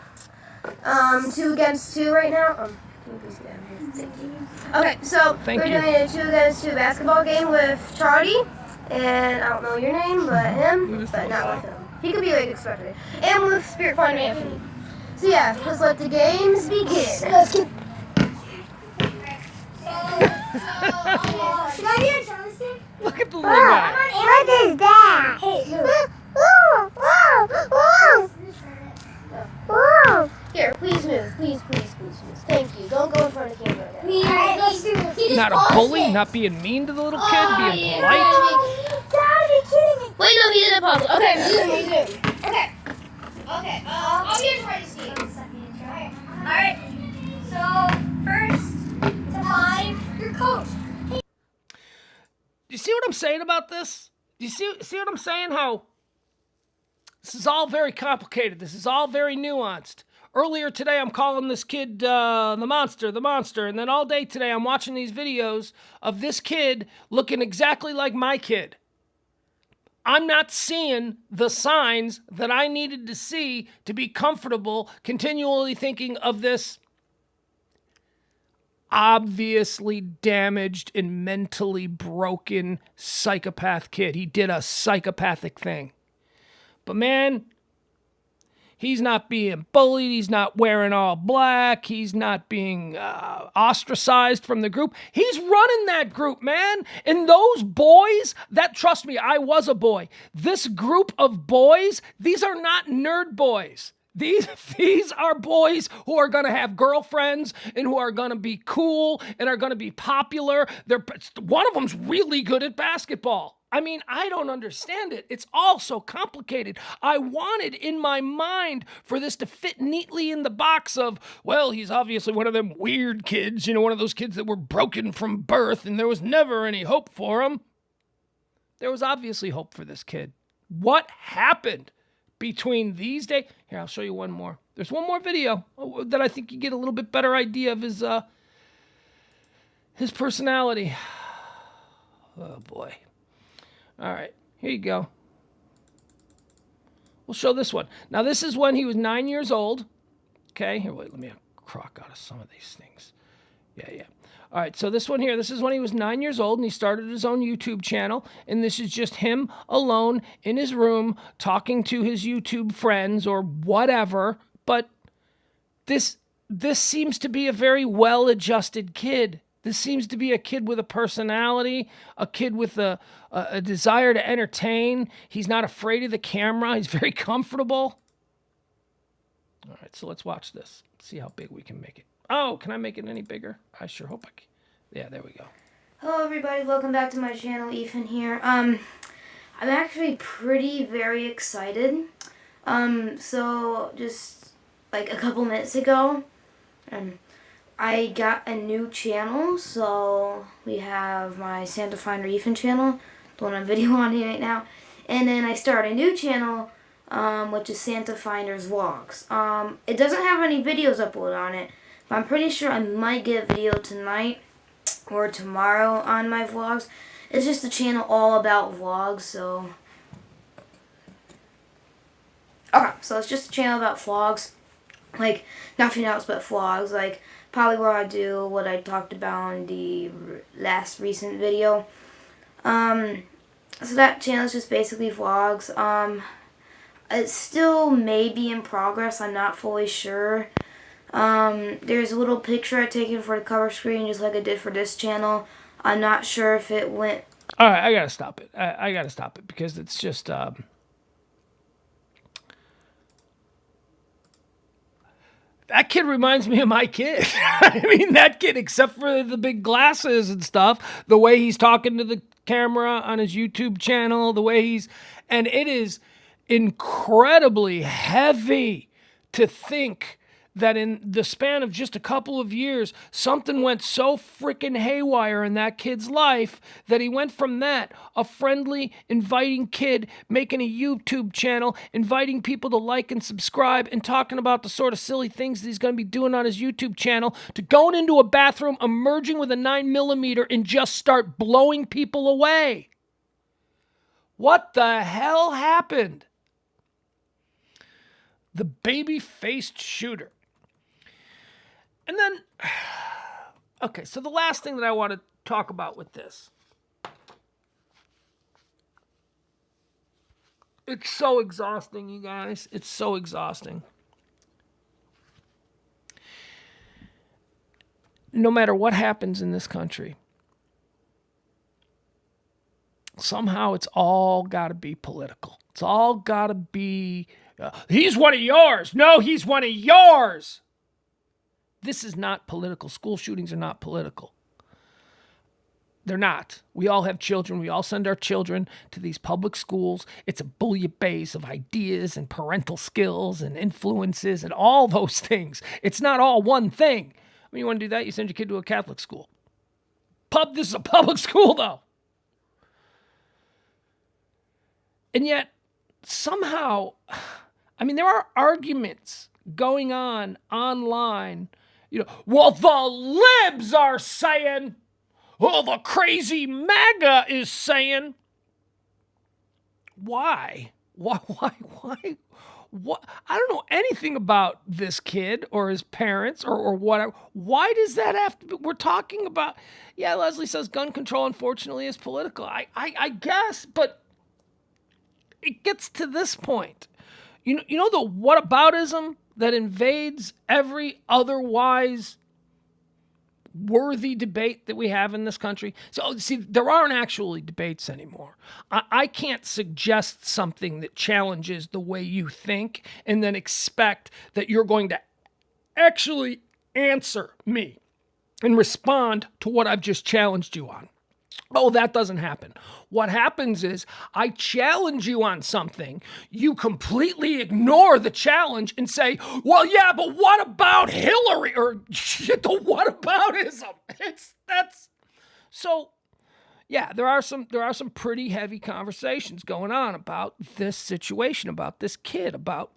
2 against 2 right now. Can you please get down here? Thank you. Okay, so we're doing a 2 against 2 basketball game with Charlie, and I don't know your name, but him, but not with him. He could be like expected. And with Spirit Finder Anthony. So yeah, let's let the games begin. Let's get. Should I be a journalist? Look at the little guy. What is that? Hey, whoa. Here, please move. Please move. Thank you. Don't go in front of the camera. Alright, let's do this. Not a bully, not being mean to the little kid, being polite. Dad, you're kidding me. Wait, no, he didn't pause. Okay, Okay. I'll be in front of Steve. Alright. So, first, define your coach. You see what I'm saying about this? Do you see what I'm saying? How this is all very complicated. This is all very nuanced. Earlier today, I'm calling this kid the monster. And then all day today, I'm watching these videos of this kid looking exactly like my kid. I'm not seeing the signs that I needed to see to be comfortable continually thinking of this obviously damaged and mentally broken psychopath kid. He did a psychopathic thing. But man, he's not being bullied. He's not wearing all black. He's not being ostracized from the group. He's running that group, man. And those boys, trust me, I was a boy. This group of boys, these are not nerd boys. These are boys who are going to have girlfriends and who are going to be cool and are going to be popular. One of them's really good at basketball. I mean, I don't understand it. It's all so complicated. I wanted in my mind for this to fit neatly in the box of, well, he's obviously one of them weird kids, one of those kids that were broken from birth and there was never any hope for him. There was obviously hope for this kid. What happened between these days? Here, I'll show you one more. There's one more video that I think you get a little bit better idea of his personality. Oh, boy. All right, here you go. We'll show this one. Now, this is when he was 9 years old. Okay, here, wait, let me crock out of some of these things. Yeah. All right, so this one here, this is when he was 9 years old, and he started his own YouTube channel, and this is just him alone in his room talking to his YouTube friends or whatever, but this seems to be a very well-adjusted kid. This seems to be a kid with a personality, a kid with a desire to entertain. He's not afraid of the camera. He's very comfortable. All right, so let's watch this. Let's see how big we can make it. Oh, can I make it any bigger? I sure hope I can. Yeah, there we go. Hello, everybody. Welcome back to my channel. Ethan here. I'm actually very excited. So just like a couple minutes ago, I got a new channel, so we have my Santa Finder Ethan channel, the one I'm video on here right now, and then I started a new channel, which is Santa Finder's Vlogs. It doesn't have any videos uploaded on it, but I'm pretty sure I might get a video tonight or tomorrow on my vlogs. It's just a channel all about vlogs, so... Okay, so it's just a channel about vlogs, like nothing else but vlogs, like probably where I do what I talked about in the last recent video. So that channel is just basically vlogs. It still may be in progress. I'm not fully sure. There's a little picture I taken for the cover screen, just like I did for this channel. I'm not sure if it went. All right, I gotta stop it. I gotta stop it because it's just. That kid reminds me of my kid. I mean, that kid, except for the big glasses and stuff, the way he's talking to the camera on his YouTube channel, the way and it is incredibly heavy to think that in the span of just a couple of years, something went so freaking haywire in that kid's life that he went from that, a friendly, inviting kid making a YouTube channel, inviting people to like and subscribe and talking about the sort of silly things that he's going to be doing on his YouTube channel, to going into a bathroom, emerging with a 9mm and just start blowing people away. What the hell happened? The baby-faced shooter. And then, okay, so the last thing that I want to talk about with this. It's so exhausting, you guys. It's so exhausting. No matter what happens in this country, somehow it's all got to be political. It's all got to be, he's one of yours. No, he's one of yours. This is not political. School shootings are not political. They're not. We all have children. We all send our children to these public schools. It's a bouillabaisse of ideas and parental skills and influences and all those things. It's not all one thing. When you want to do that, you send your kid to a Catholic school. This is a public school, though. And yet, somehow, I mean, there are arguments going on online. Well, the libs are saying, the crazy MAGA is saying. Why? What? I don't know anything about this kid or his parents or whatever. Why does that have to be? We're talking about, Leslie says gun control, unfortunately, is political. I guess, but it gets to this point. You know the whataboutism that invades every otherwise worthy debate that we have in this country? So, see, there aren't actually debates anymore. I can't suggest something that challenges the way you think and then expect that you're going to actually answer me and respond to what I've just challenged you on. Oh, that doesn't happen. What happens is I challenge you on something, you completely ignore the challenge and say, well, yeah, but what about Hillary? Or shit, the whataboutism. So, yeah, there are some pretty heavy conversations going on about this situation, about this kid, about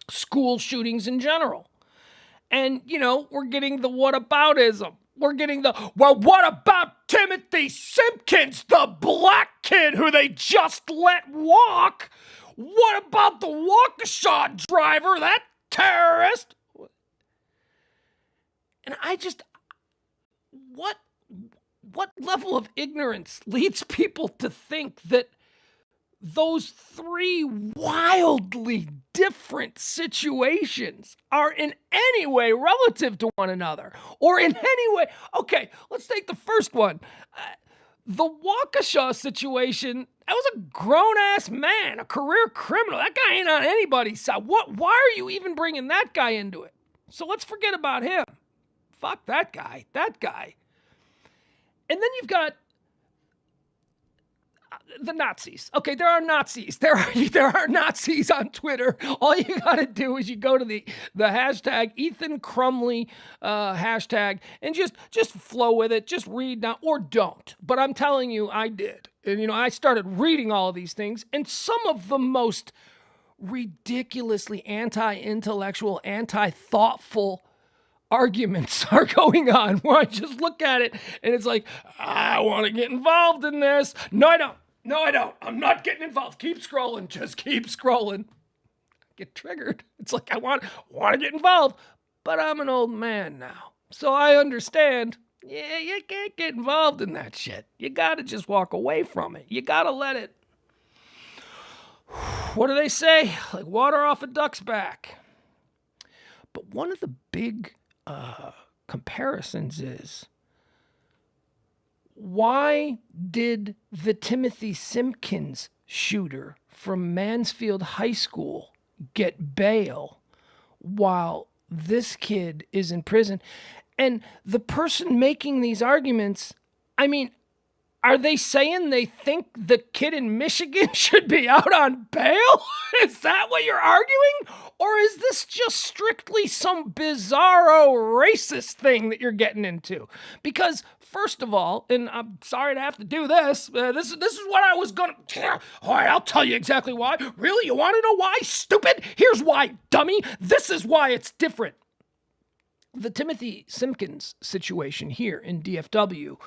school shootings in general. And, we're getting the whataboutism. We're getting what about Timothy Simpkins, the black kid who they just let walk? What about the Waukesha driver, that terrorist? And what level of ignorance leads people to think that those three wildly different situations are in any way relative to one another or in any way. Okay, let's take the first one. The Waukesha situation, that was a grown-ass man, a career criminal. That guy ain't on anybody's side. Why are you even bringing that guy into it? So let's forget about him. Fuck that guy. And then you've got the Nazis. Okay, there are Nazis. There are Nazis on Twitter. All you got to do is you go to the hashtag Ethan Crumley hashtag and just flow with it. Just read now or don't. But I'm telling you, I did. And I started reading all of these things, and some of the most ridiculously anti-intellectual, anti-thoughtful arguments are going on where I just look at it and it's like, I want to get involved in this. No, I don't. I'm not getting involved. Keep scrolling. Just keep scrolling. Get triggered. It's like, I want to get involved, but I'm an old man now. So I understand. Yeah, you can't get involved in that shit. You got to just walk away from it. You got to let it. what do they say? Like water off a duck's back. But one of the big comparisons is, why did the Timothy Simpkins shooter from Mansfield High School get bail while this kid is in prison? And the person making these arguments, I mean, are they saying they think the kid in Michigan should be out on bail? Is that what you're arguing? Or is this just strictly some bizarro racist thing that you're getting into? Because first of all, and I'm sorry to have to do this, this is what I was going to... All right, I'll tell you exactly why. Really? You want to know why, stupid? Here's why, dummy. This is why it's different. The Timothy Simpkins situation here in DFW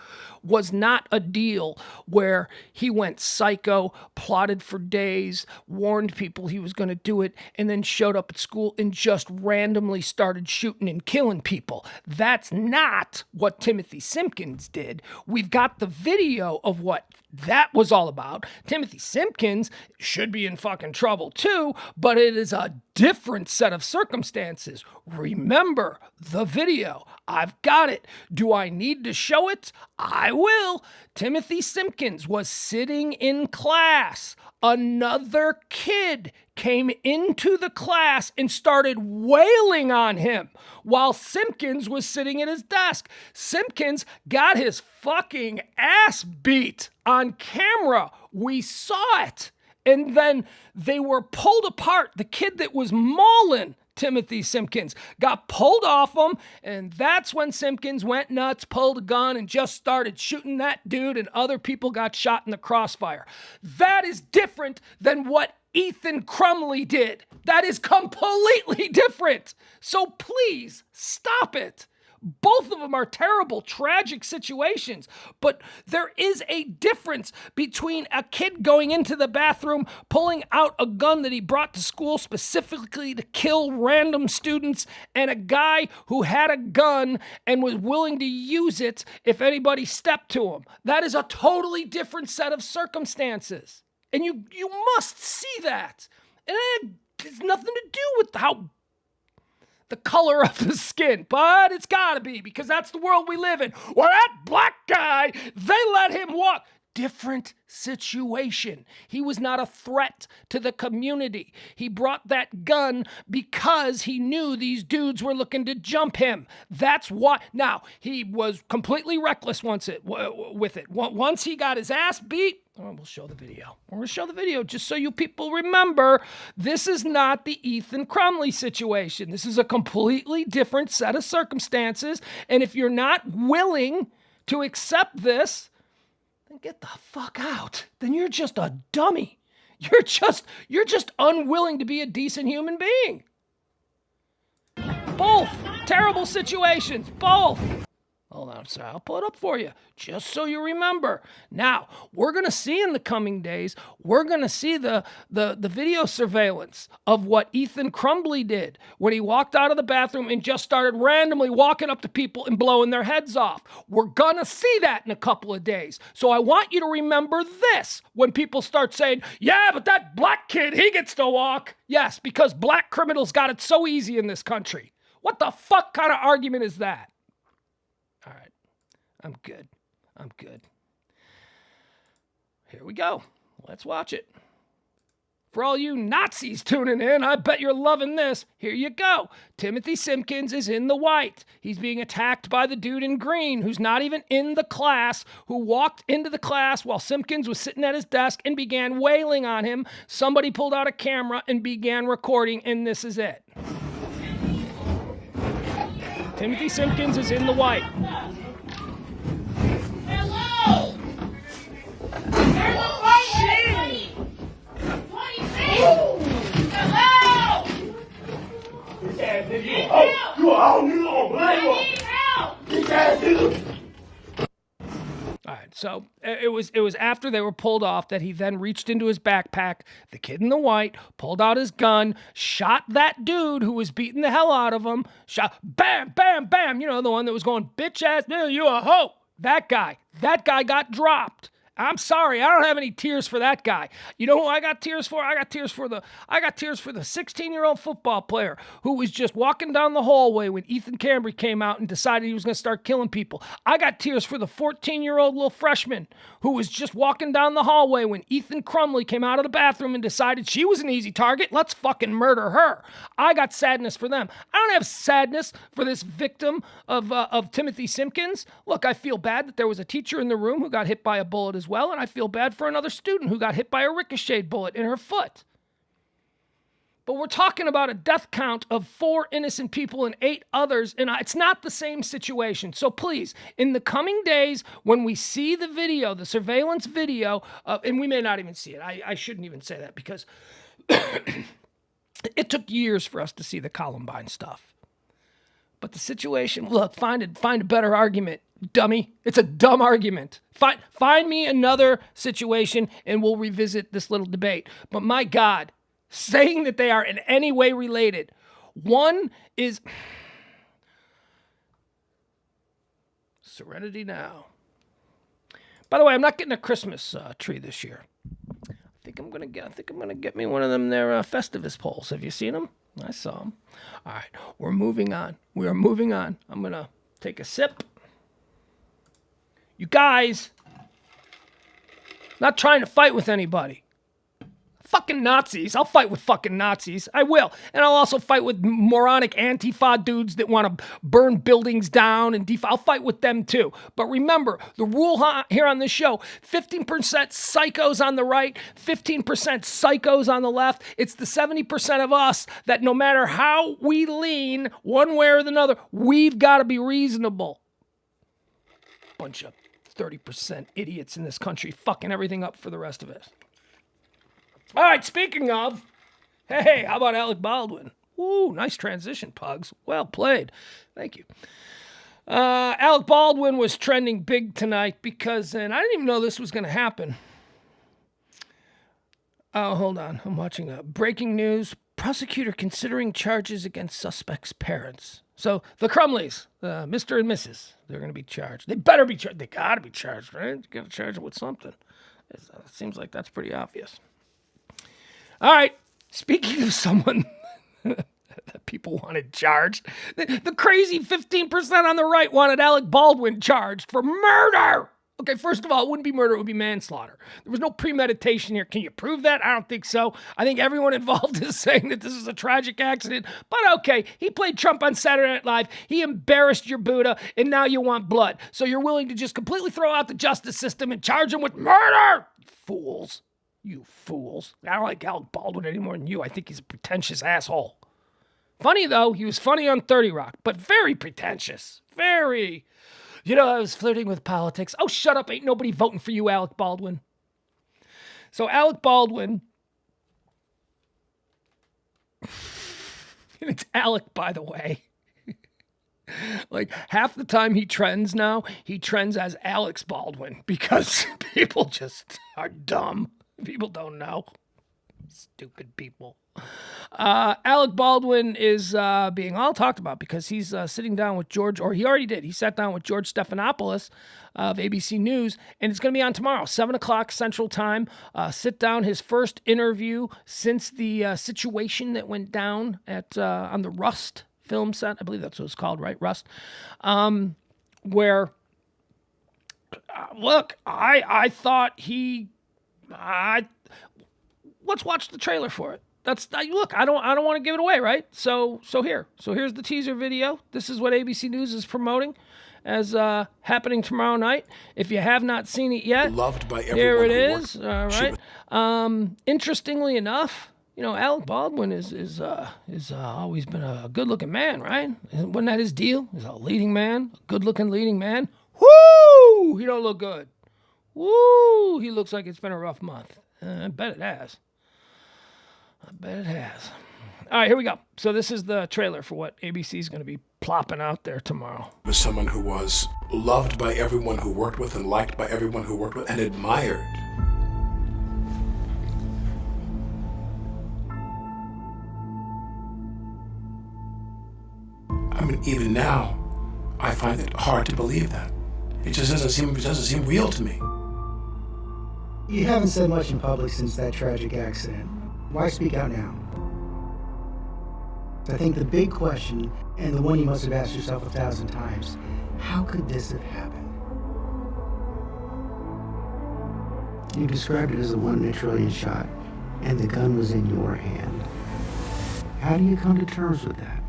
was not a deal where he went psycho, plotted for days, warned people he was going to do it, and then showed up at school and just randomly started shooting and killing people. That's not what Timothy Simpkins did. We've got the video of what that was all about. Timothy Simpkins should be in fucking trouble too, but it is a different set of circumstances. Remember the video. I've got it. Do I need to show it? I will. Timothy Simpkins was sitting in class. Another kid came into the class and started wailing on him while Simpkins was sitting at his desk. Simpkins got his fucking ass beat on camera. We saw it. And then they were pulled apart. The kid that was mauling Timothy Simpkins got pulled off him, and that's when Simpkins went nuts, pulled a gun, and just started shooting that dude, and other people got shot in the crossfire. That is different than what Ethan Crumley did. That is completely different. So please stop it. Both of them are terrible, tragic situations, but there is a difference between a kid going into the bathroom, pulling out a gun that he brought to school specifically to kill random students, and a guy who had a gun and was willing to use it if anybody stepped to him. That is a totally different set of circumstances, and you must see that. And it has nothing to do with the color of the skin, but it's gotta be, because that's the world we live in. Well, that black guy, they let him walk. Different situation. He was not a threat to the community. He brought that gun because he knew these dudes were looking to jump him. That's why. Now, he was completely reckless with it. Once he got his ass beat, we'll show the video. We're going to show the video just so you people remember, this is not the Ethan Crumley situation. This is a completely different set of circumstances. And if you're not willing to accept this, then get the fuck out. Then you're just a dummy. You're just unwilling to be a decent human being. Both terrible situations. Both. Hold on, sorry, I'll pull it up for you, just so you remember. Now, we're going to see in the coming days, we're going to see the video surveillance of what Ethan Crumley did when he walked out of the bathroom and just started randomly walking up to people and blowing their heads off. We're going to see that in a couple of days. So I want you to remember this when people start saying, yeah, but that black kid, he gets to walk. Yes, because black criminals got it so easy in this country. What the fuck kind of argument is that? All right, I'm good. Here we go. Let's watch it. For all you Nazis tuning in, I bet you're loving this. Here you go. Timothy Simpkins is in the white. He's being attacked by the dude in green, who's not even in the class, who walked into the class while Simpkins was sitting at his desk and began wailing on him. Somebody pulled out a camera and began recording, and this is it. Timothy Simpkins is in the white. Hello! Hello! Hello! All right, so it was after they were pulled off that he then reached into his backpack, the kid in the white, pulled out his gun, shot that dude who was beating the hell out of him, shot, bam, bam, bam, you know, the one that was going, bitch ass, you a hoe. That guy got dropped. I'm sorry, I don't have any tears for that guy. You know who I got tears for? I got tears for the 16-year-old football player who was just walking down the hallway when Ethan Cambry came out and decided he was going to start killing people. I got tears for the 14-year-old little freshman who was just walking down the hallway when Ethan Crumley came out of the bathroom and decided she was an easy target. Let's fucking murder her. I got sadness for them. I don't have sadness for this victim of Timothy Simpkins. Look, I feel bad that there was a teacher in the room who got hit by a bullet as well, and I feel bad for another student who got hit by a ricocheted bullet in her foot. But we're talking about a death count of 4 innocent people and 8 others, and it's not the same situation. So please, in the coming days, when we see the video, the surveillance video, and we may not even see it. I shouldn't even say that because it took years for us to see the Columbine stuff. But the situation, look, find a better argument, dummy. It's a dumb argument. Find me another situation and we'll revisit this little debate. But my God, saying that they are in any way related. One is Serenity Now. By the way, I'm not getting a Christmas tree this year. I think I'm gonna get me one of them there Festivus poles. Have you seen them? I saw them. All right, we're moving on. We are moving on. I'm gonna take a sip. You guys, not trying to fight with anybody. Fucking Nazis. I'll fight with fucking Nazis. I will. And I'll also fight with moronic Antifa dudes that want to burn buildings down and I'll fight with them too. But remember, the rule here on this show, 15% psychos on the right, 15% psychos on the left. It's the 70% of us that no matter how we lean one way or another, we've got to be reasonable. Bunch of 30% idiots in this country fucking everything up for the rest of us. All right, speaking of, hey, how about Alec Baldwin? Ooh, nice transition, Pugs. Well played. Thank you. Alec Baldwin was trending big tonight because, and I didn't even know this was going to happen. Oh, hold on. I'm watching breaking news. Prosecutor considering charges against suspect's parents. So the Crumleys, Mr. and Mrs., they're going to be charged. They better be charged. They got to be charged, right? You got to charge them with something. It seems like that's pretty obvious. All right, speaking of someone that people wanted charged, the crazy 15% on the right wanted Alec Baldwin charged for murder. Okay, first of all, it wouldn't be murder, it would be manslaughter. There was no premeditation here. Can you prove that? I don't think so. I think everyone involved is saying that this is a tragic accident. But okay, he played Trump on Saturday Night Live. He embarrassed your Buddha, and now you want blood. So you're willing to just completely throw out the justice system and charge him with murder? Fools. You fools. I don't like Alec Baldwin any more than you. I think he's a pretentious asshole. Funny, though. He was funny on 30 Rock, but very pretentious. Very. You know, I was flirting with politics. Oh, shut up. Ain't nobody voting for you, Alec Baldwin. So Alec Baldwin. And it's Alec, by the way. Like, half the time he trends now, he trends as Alex Baldwin because people just are dumb. People don't know. Stupid people. Alec Baldwin is being all talked about because he's sitting down with George, or he already did. He sat down with George Stephanopoulos of ABC News, and it's going to be on tomorrow, 7 o'clock Central Time. Sit down, his first interview since the situation that went down at on the Rust film set. I believe that's what it's called, right? Rust. Where, look, I thought let's watch the trailer for it. Look, I don't want to give it away, right? So here's the teaser video. This is what ABC News is promoting as happening tomorrow night. If you have not seen it yet, loved by everyone. Here it is. All right. Interestingly enough, you know, Alec Baldwin is always been a good-looking man, right? Wasn't that his deal? He's a leading man, a good-looking leading man. Woo! He don't look good. Woo! He looks like it's been a rough month. I bet it has. All right, here we go. So this is the trailer for what ABC is going to be plopping out there tomorrow. As someone who was loved by everyone who worked with and liked by everyone who worked with and admired. I mean, even now, I find it hard to believe that. It just doesn't seem real to me. You haven't said much in public since that tragic accident. Why speak out now? I think the big question, and the one you must have asked yourself 1,000 times, how could this have happened? You described it as a 1 in a trillion shot, and the gun was in your hand. How do you come to terms with that?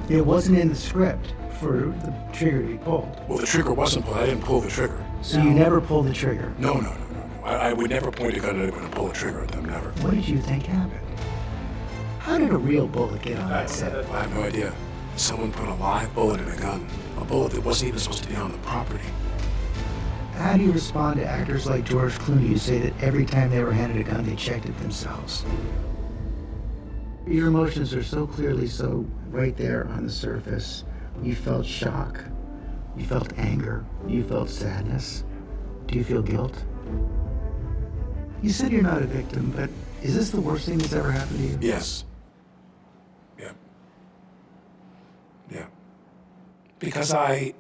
It wasn't in the script for the trigger to be pulled. Well, the trigger wasn't pulled. I didn't pull the trigger. So you never pulled the trigger? No. I would never point a gun at anyone and pull a trigger at them, never. What did you think happened? How did a real bullet get on that set? I have no idea. Someone put a live bullet in a gun. A bullet that wasn't even supposed to be on the property. How do you respond to actors like George Clooney who say that every time they were handed a gun, they checked it themselves? Your emotions are so clearly so right there on the surface. You felt shock. You felt anger. You felt sadness. Do you feel guilt? You said you're not a victim, but is this the worst thing that's ever happened to you? Yes. Yeah. Because I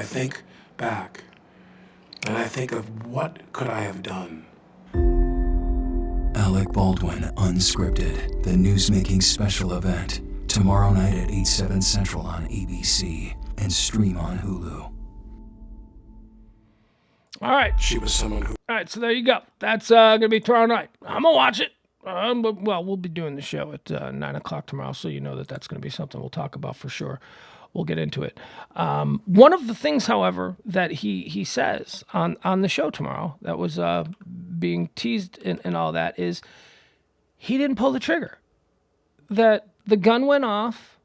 think back, and I think of what could I have done. Alec Baldwin, Unscripted, the newsmaking special event, tomorrow night at 8/7 Central on ABC and stream on Hulu. All right. She was someone who... All right, so there you go. That's going to be tomorrow night. I'm going to watch it. But, well, we'll be doing the show at 9 o'clock tomorrow, so you know that that's going to be something we'll talk about for sure. We'll get into it. One of the things, however, that he says on the show tomorrow that was being teased and all that is he didn't pull the trigger. That the gun went off,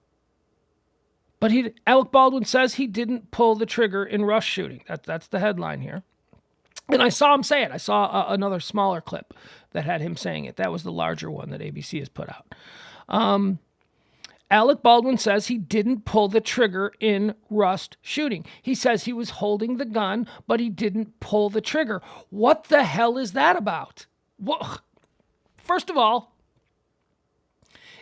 but Alec Baldwin says he didn't pull the trigger in Rush shooting. That's the headline here. And I saw him say it. I saw another smaller clip that had him saying it. That was the larger one that ABC has put out. Alec Baldwin says he didn't pull the trigger in Rust shooting. He says he was holding the gun, but he didn't pull the trigger. What the hell is that about? Well, first of all,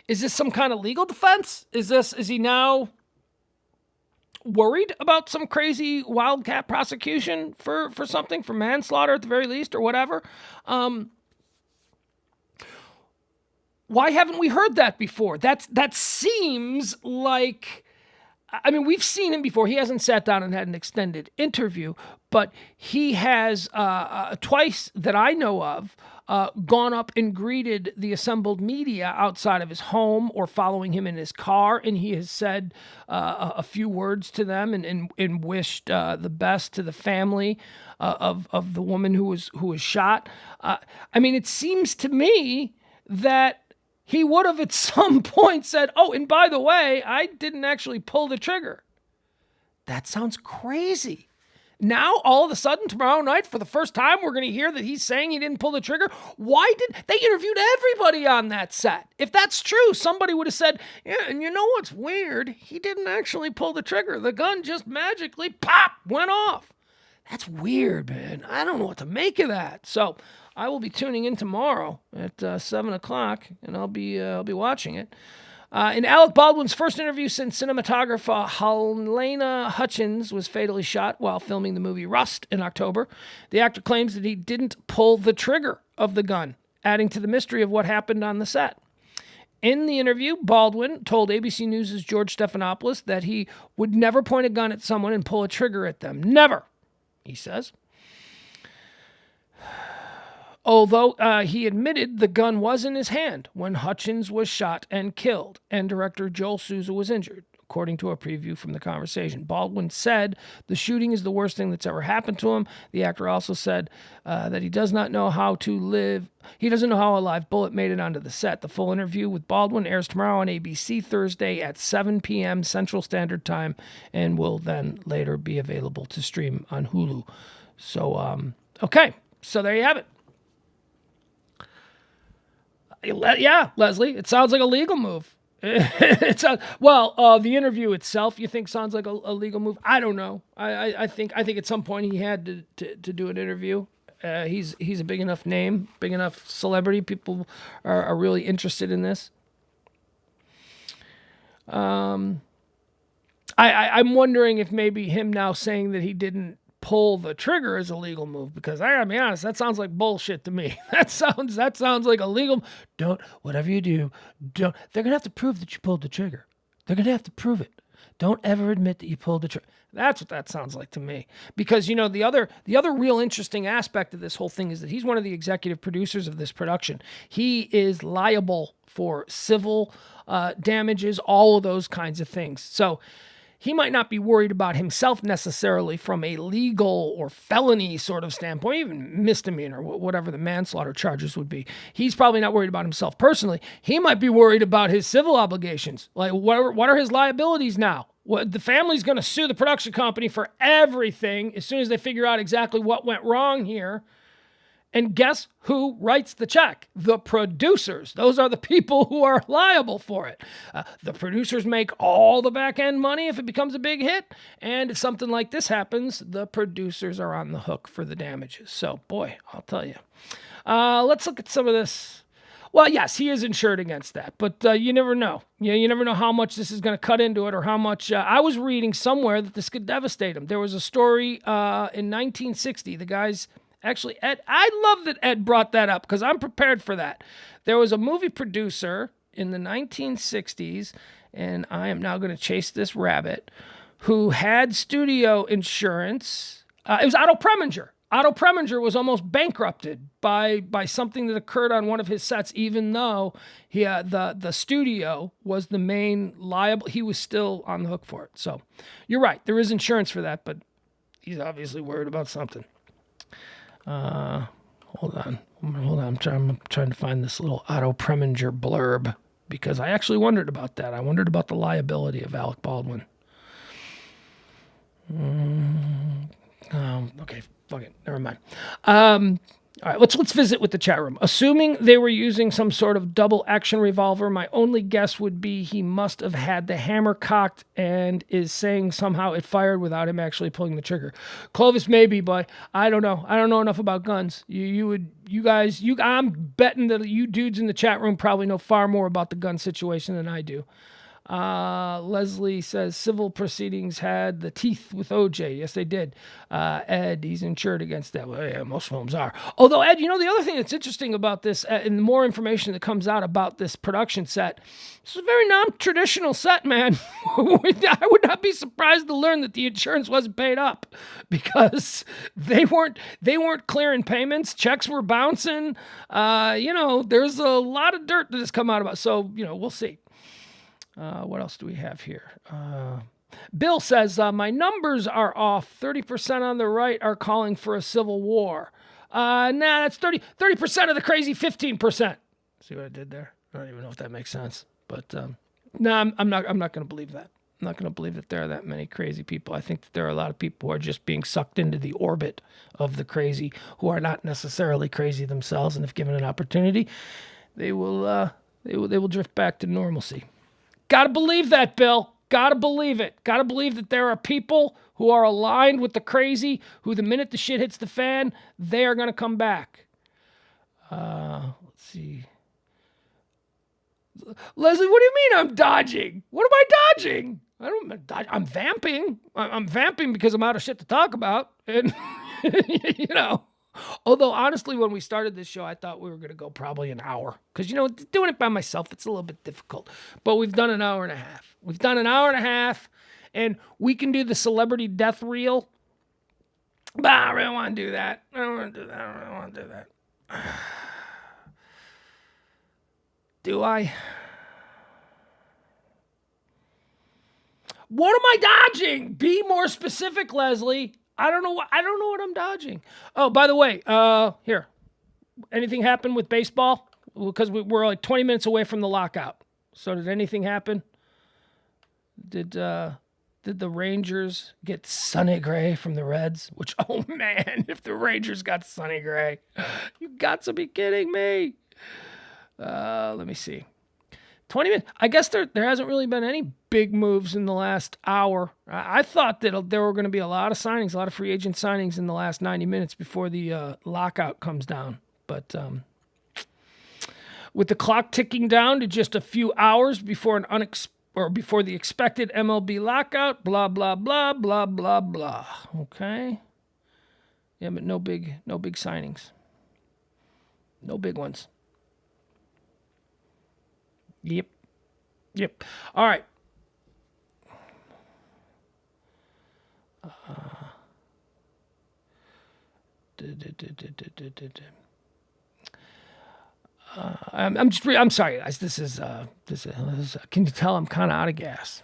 is this some kind of legal defense? Is he now worried about some crazy wildcat prosecution for something, for manslaughter at the very least, or whatever? Why haven't we heard that before? That seems like, I mean, we've seen him before. He hasn't sat down and had an extended interview, but he has twice that I know of gone up and greeted the assembled media outside of his home or following him in his car, and he has said a few words to them and wished the best to the family of the woman who was shot. I mean, it seems to me that he would have at some point said, oh, and by the way, I didn't actually pull the trigger. That sounds crazy. Now, all of a sudden, tomorrow night, for the first time, we're going to hear that he's saying he didn't pull the trigger. Why did they interviewed everybody on that set? If that's true, somebody would have said, yeah, and you know what's weird? He didn't actually pull the trigger. The gun just magically, pop, went off. That's weird, man. I don't know what to make of that. So I will be tuning in tomorrow at 7 o'clock, and I'll be watching it. In Alec Baldwin's first interview since cinematographer Halyna Hutchins was fatally shot while filming the movie Rust in October, the actor claims that he didn't pull the trigger of the gun, adding to the mystery of what happened on the set. In the interview, Baldwin told ABC News' George Stephanopoulos that he would never point a gun at someone and pull a trigger at them. Never, he says. Although he admitted the gun was in his hand when Hutchins was shot and killed, and director Joel Souza was injured, according to a preview from the conversation. Baldwin said the shooting is the worst thing that's ever happened to him. The actor also said that he does not know how to live. He doesn't know how a live bullet made it onto the set. The full interview with Baldwin airs tomorrow on ABC Thursday at 7 p.m. Central Standard Time and will then later be available to stream on Hulu. So, okay. So there you have it. Yeah, Leslie, it sounds like a legal move. The interview itself, you think sounds like a legal move? I don't know. I think at some point he had to do an interview. He's a big enough name, big enough celebrity. People are really interested in this. I'm wondering if maybe him now saying that he didn't pull the trigger is a legal move, because I gotta be honest, that sounds like bullshit to me. That sounds like a legal. Whatever you do, don't. They're gonna have to prove that you pulled the trigger. They're gonna have to prove it. Don't ever admit that you pulled the trigger. That's what that sounds like to me. Because, you know, the other real interesting aspect of this whole thing is that he's one of the executive producers of this production. He is liable for civil damages, all of those kinds of things. So he might not be worried about himself necessarily from a legal or felony sort of standpoint, even misdemeanor, whatever the manslaughter charges would be. He's probably not worried about himself personally. He might be worried about his civil obligations. Like, what are his liabilities now? The family's going to sue the production company for everything as soon as they figure out exactly what went wrong here. And guess who writes the check? The producers. Those are the people who are liable for it. The producers make all the back end money if it becomes a big hit. And if something like this happens, the producers are on the hook for the damages. So, boy, I'll tell you. Let's look at some of this. Well, yes, he is insured against that, but you never know. You never know how much this is going to cut into it, or how much. I was reading somewhere that this could devastate him. There was a story in 1960. The guy's actually, Ed. I love that Ed brought that up, because I'm prepared for that. There was a movie producer in the 1960s, and I am now going to chase this rabbit, who had studio insurance. It was Otto Preminger. Otto Preminger was almost bankrupted by something that occurred on one of his sets, even though the studio was the main liable. He was still on the hook for it. So you're right. There is insurance for that, but he's obviously worried about something. Hold on. I'm trying to find this little Otto Preminger blurb, because I actually wondered about that. I wondered about the liability of Alec Baldwin. Okay. Fuck it. Never mind. All right, let's visit with the chat room. Assuming they were using some sort of double action revolver, my only guess would be he must have had the hammer cocked and is saying somehow it fired without him actually pulling the trigger. Clovis, maybe, but I don't know. I don't know enough about guns. I'm betting that you dudes in the chat room probably know far more about the gun situation than I do. Leslie says civil proceedings had the teeth with OJ. Yes, they did. Ed, he's insured against that. Well, yeah, most films are. Although, Ed, you know, the other thing that's interesting about this, and the more information that comes out about this production set, this is a very non-traditional set, man. I would not be surprised to learn that the insurance wasn't paid up, because they weren't clearing payments. Checks were bouncing. There's a lot of dirt that has come out about it. So, we'll see. What else do we have here? Bill says, my numbers are off. 30% on the right are calling for a civil war. That's 30% of the crazy 15%. See what I did there? I don't even know if that makes sense. But I'm not going to believe that. I'm not going to believe that there are that many crazy people. I think that there are a lot of people who are just being sucked into the orbit of the crazy, who are not necessarily crazy themselves. And if given an opportunity, they will drift back to normalcy. Got to believe that, Bill. Got to believe it. Got to believe that there are people who are aligned with the crazy, who the minute the shit hits the fan, they are going to come back. Let's see. Leslie, what do you mean I'm dodging? What am I dodging? I'm vamping. I'm vamping because I'm out of shit to talk about. And, Although, honestly, when we started this show, I thought we were going to go probably an hour. Because, doing it by myself, it's a little bit difficult. But we've done an hour and a half. And we can do the celebrity death reel. But I don't really want to do that. I don't really want to do that. Do I? What am I dodging? Be more specific, Leslie. I don't know what I'm dodging. Oh, by the way, here. Anything happen with baseball? Because we're like 20 minutes away from the lockout. So did anything happen? Did the Rangers get Sonny Gray from the Reds? Which, oh man, if the Rangers got Sonny Gray, you got to be kidding me. Let me see. 20 minutes. I guess there hasn't really been any big moves in the last hour. I thought that there were going to be a lot of signings, a lot of free agent signings in the last 90 minutes before the lockout comes down. But with the clock ticking down to just a few hours before before the expected MLB lockout, blah, blah, blah, blah, blah, blah. Okay. Yeah, but no big signings. No big ones. Yep. All right. I'm sorry, guys. This is. Can you tell I'm kind of out of gas?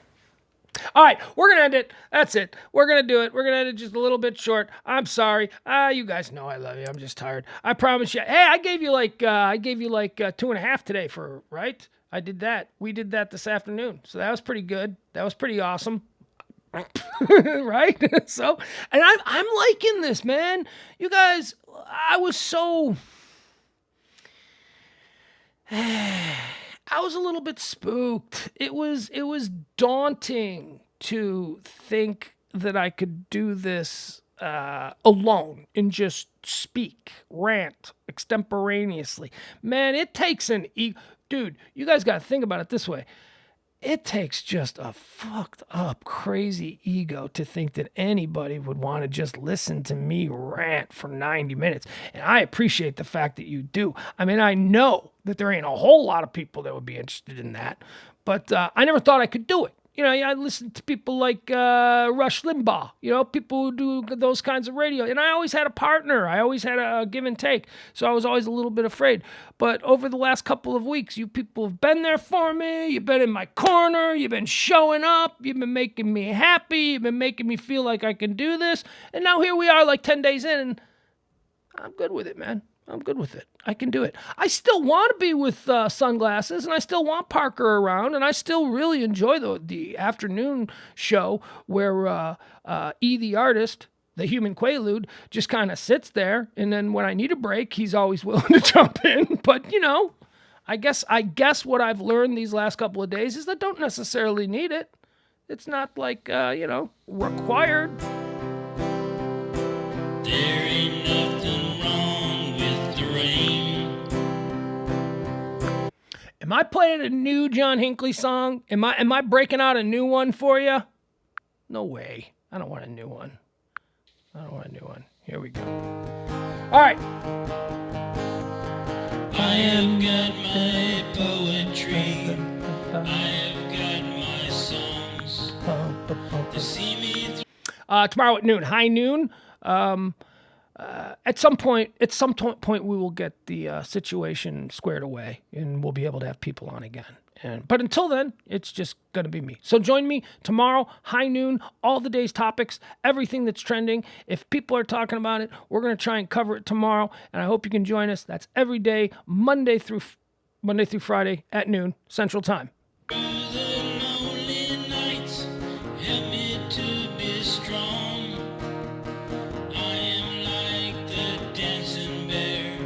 All right, we're gonna end it. That's it. We're gonna do it. We're gonna end it just a little bit short. I'm sorry. You guys know I love you. I'm just tired. I promise you. Hey, I gave you like 2.5 today for right. I did that. We did that this afternoon. So that was pretty good. That was pretty awesome. Right? So, and I'm liking this, man. You guys, I was so. I was a little bit spooked. It was daunting to think that I could do this alone and just speak, rant extemporaneously. Man, it takes an dude. You guys got to think about it this way. It takes just a fucked up, crazy ego to think that anybody would want to just listen to me rant for 90 minutes. And I appreciate the fact that you do. I mean, I know that there ain't a whole lot of people that would be interested in that, but I never thought I could do it. You know, I listen to people like Rush Limbaugh, you know, people who do those kinds of radio. And I always had a partner. I always had a give and take. So I was always a little bit afraid. But over the last couple of weeks, you people have been there for me. You've been in my corner. You've been showing up. You've been making me happy. You've been making me feel like I can do this. And now here we are like 10 days in. And I'm good with it, man. I'm good with it. I can do it. I still want to be with sunglasses, and I still want Parker around, and I still really enjoy the afternoon show where E, the artist, the human Quaalude, just kind of sits there, and then when I need a break, he's always willing to jump in. But, you know, I guess what I've learned these last couple of days is that I don't necessarily need it. It's not like, required. There ain't nothing wrong with the rain. Am I playing a new John Hinckley song? Am I breaking out a new one for you? No way. I don't want a new one. Here we go. All right. I have got my poetry. I have got my songs. To see me Tomorrow at noon, high noon. At some point, we will get the situation squared away, and we'll be able to have people on again. But until then, it's just going to be me. So join me tomorrow, high noon, all the day's topics, everything that's trending. If people are talking about it, we're going to try and cover it tomorrow, and I hope you can join us. That's every day, Monday through Friday at noon Central Time. through the lonely nights. Help me to be strong. I am like the dancing bear,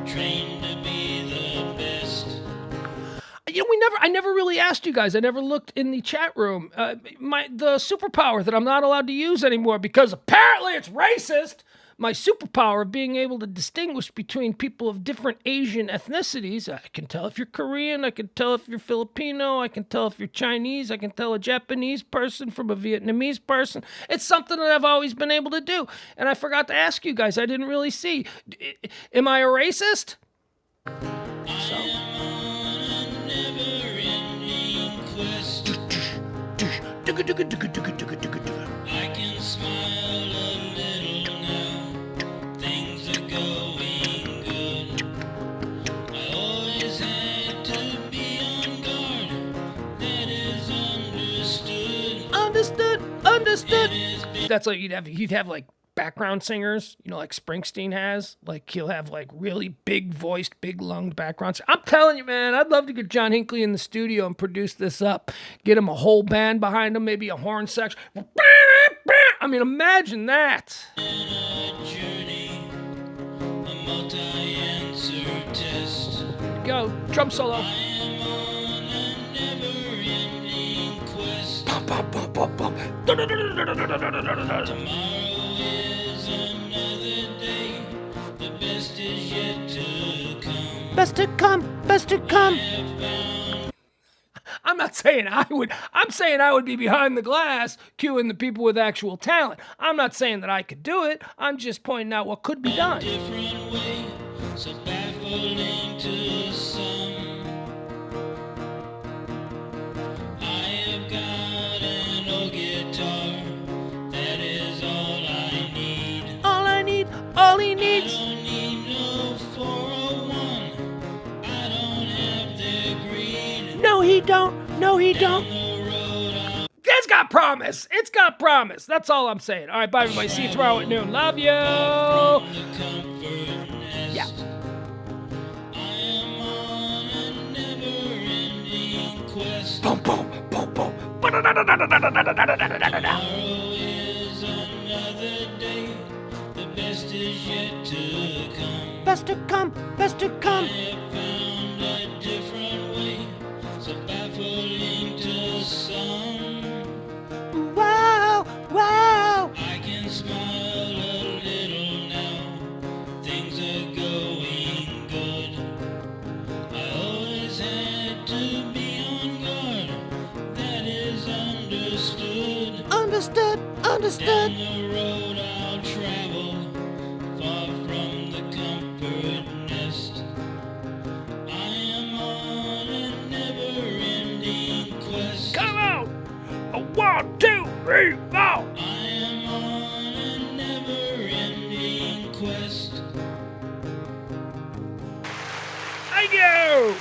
trained to be the best. You know, I never really asked you guys. I never looked in the chat room. The superpower that I'm not allowed to use anymore because apparently it's racist. My superpower of being able to distinguish between people of different Asian ethnicities. I can tell if you're Korean. I can tell if you're Filipino. I can tell if you're Chinese. I can tell a Japanese person from a Vietnamese person. It's something that I've always been able to do. And I forgot to ask you guys. I didn't really see. Am I a racist? So. I can smile a little now. Things are going good. I always had to be on guard. That is understood. Understood. That's like he'd have like background singers, you know, like Springsteen has. Like he'll have like really big voiced, big lunged backgrounds. I'm telling you, man, I'd love to get John Hinckley in the studio and produce this up. Get him a whole band behind him, maybe a horn section. I mean, imagine that. Journey, a multi-answer test. Go, drum solo. I am on a never-ending quest. Tomorrow is another day. The best is yet to come. Best to come, best to come. I have found I'm I'm not saying I would. I'm saying I would be behind the glass cueing the people with actual talent. I'm not saying that I could do it. I'm just pointing out what could be done. Different way, so baffling to some. I have got an old guitar. That is all I need. All I need, all he I needs. don't need no 401. I don't have the green. No, he don't. No, he don't. The road I'll It's got promise. It's got promise. That's all I'm saying. All right, bye, everybody. See you tomorrow at noon. Love you. from the comfort nest. Yeah. I am on a never-ending quest. Boom, boom, boom, boom. Tomorrow is another day. The best is yet to come. Best to come, best to I come. have found a different way, so baffling to some. Wow, wow. I can smile a little now. Things are going good. I always had to be on guard. That is understood. Understood, understood. Down the road I'll travel, far from the comfort nest. I am on a never-ending quest. Come on. 1, 2, 3, 4. I am on a never-ending quest. Thank you.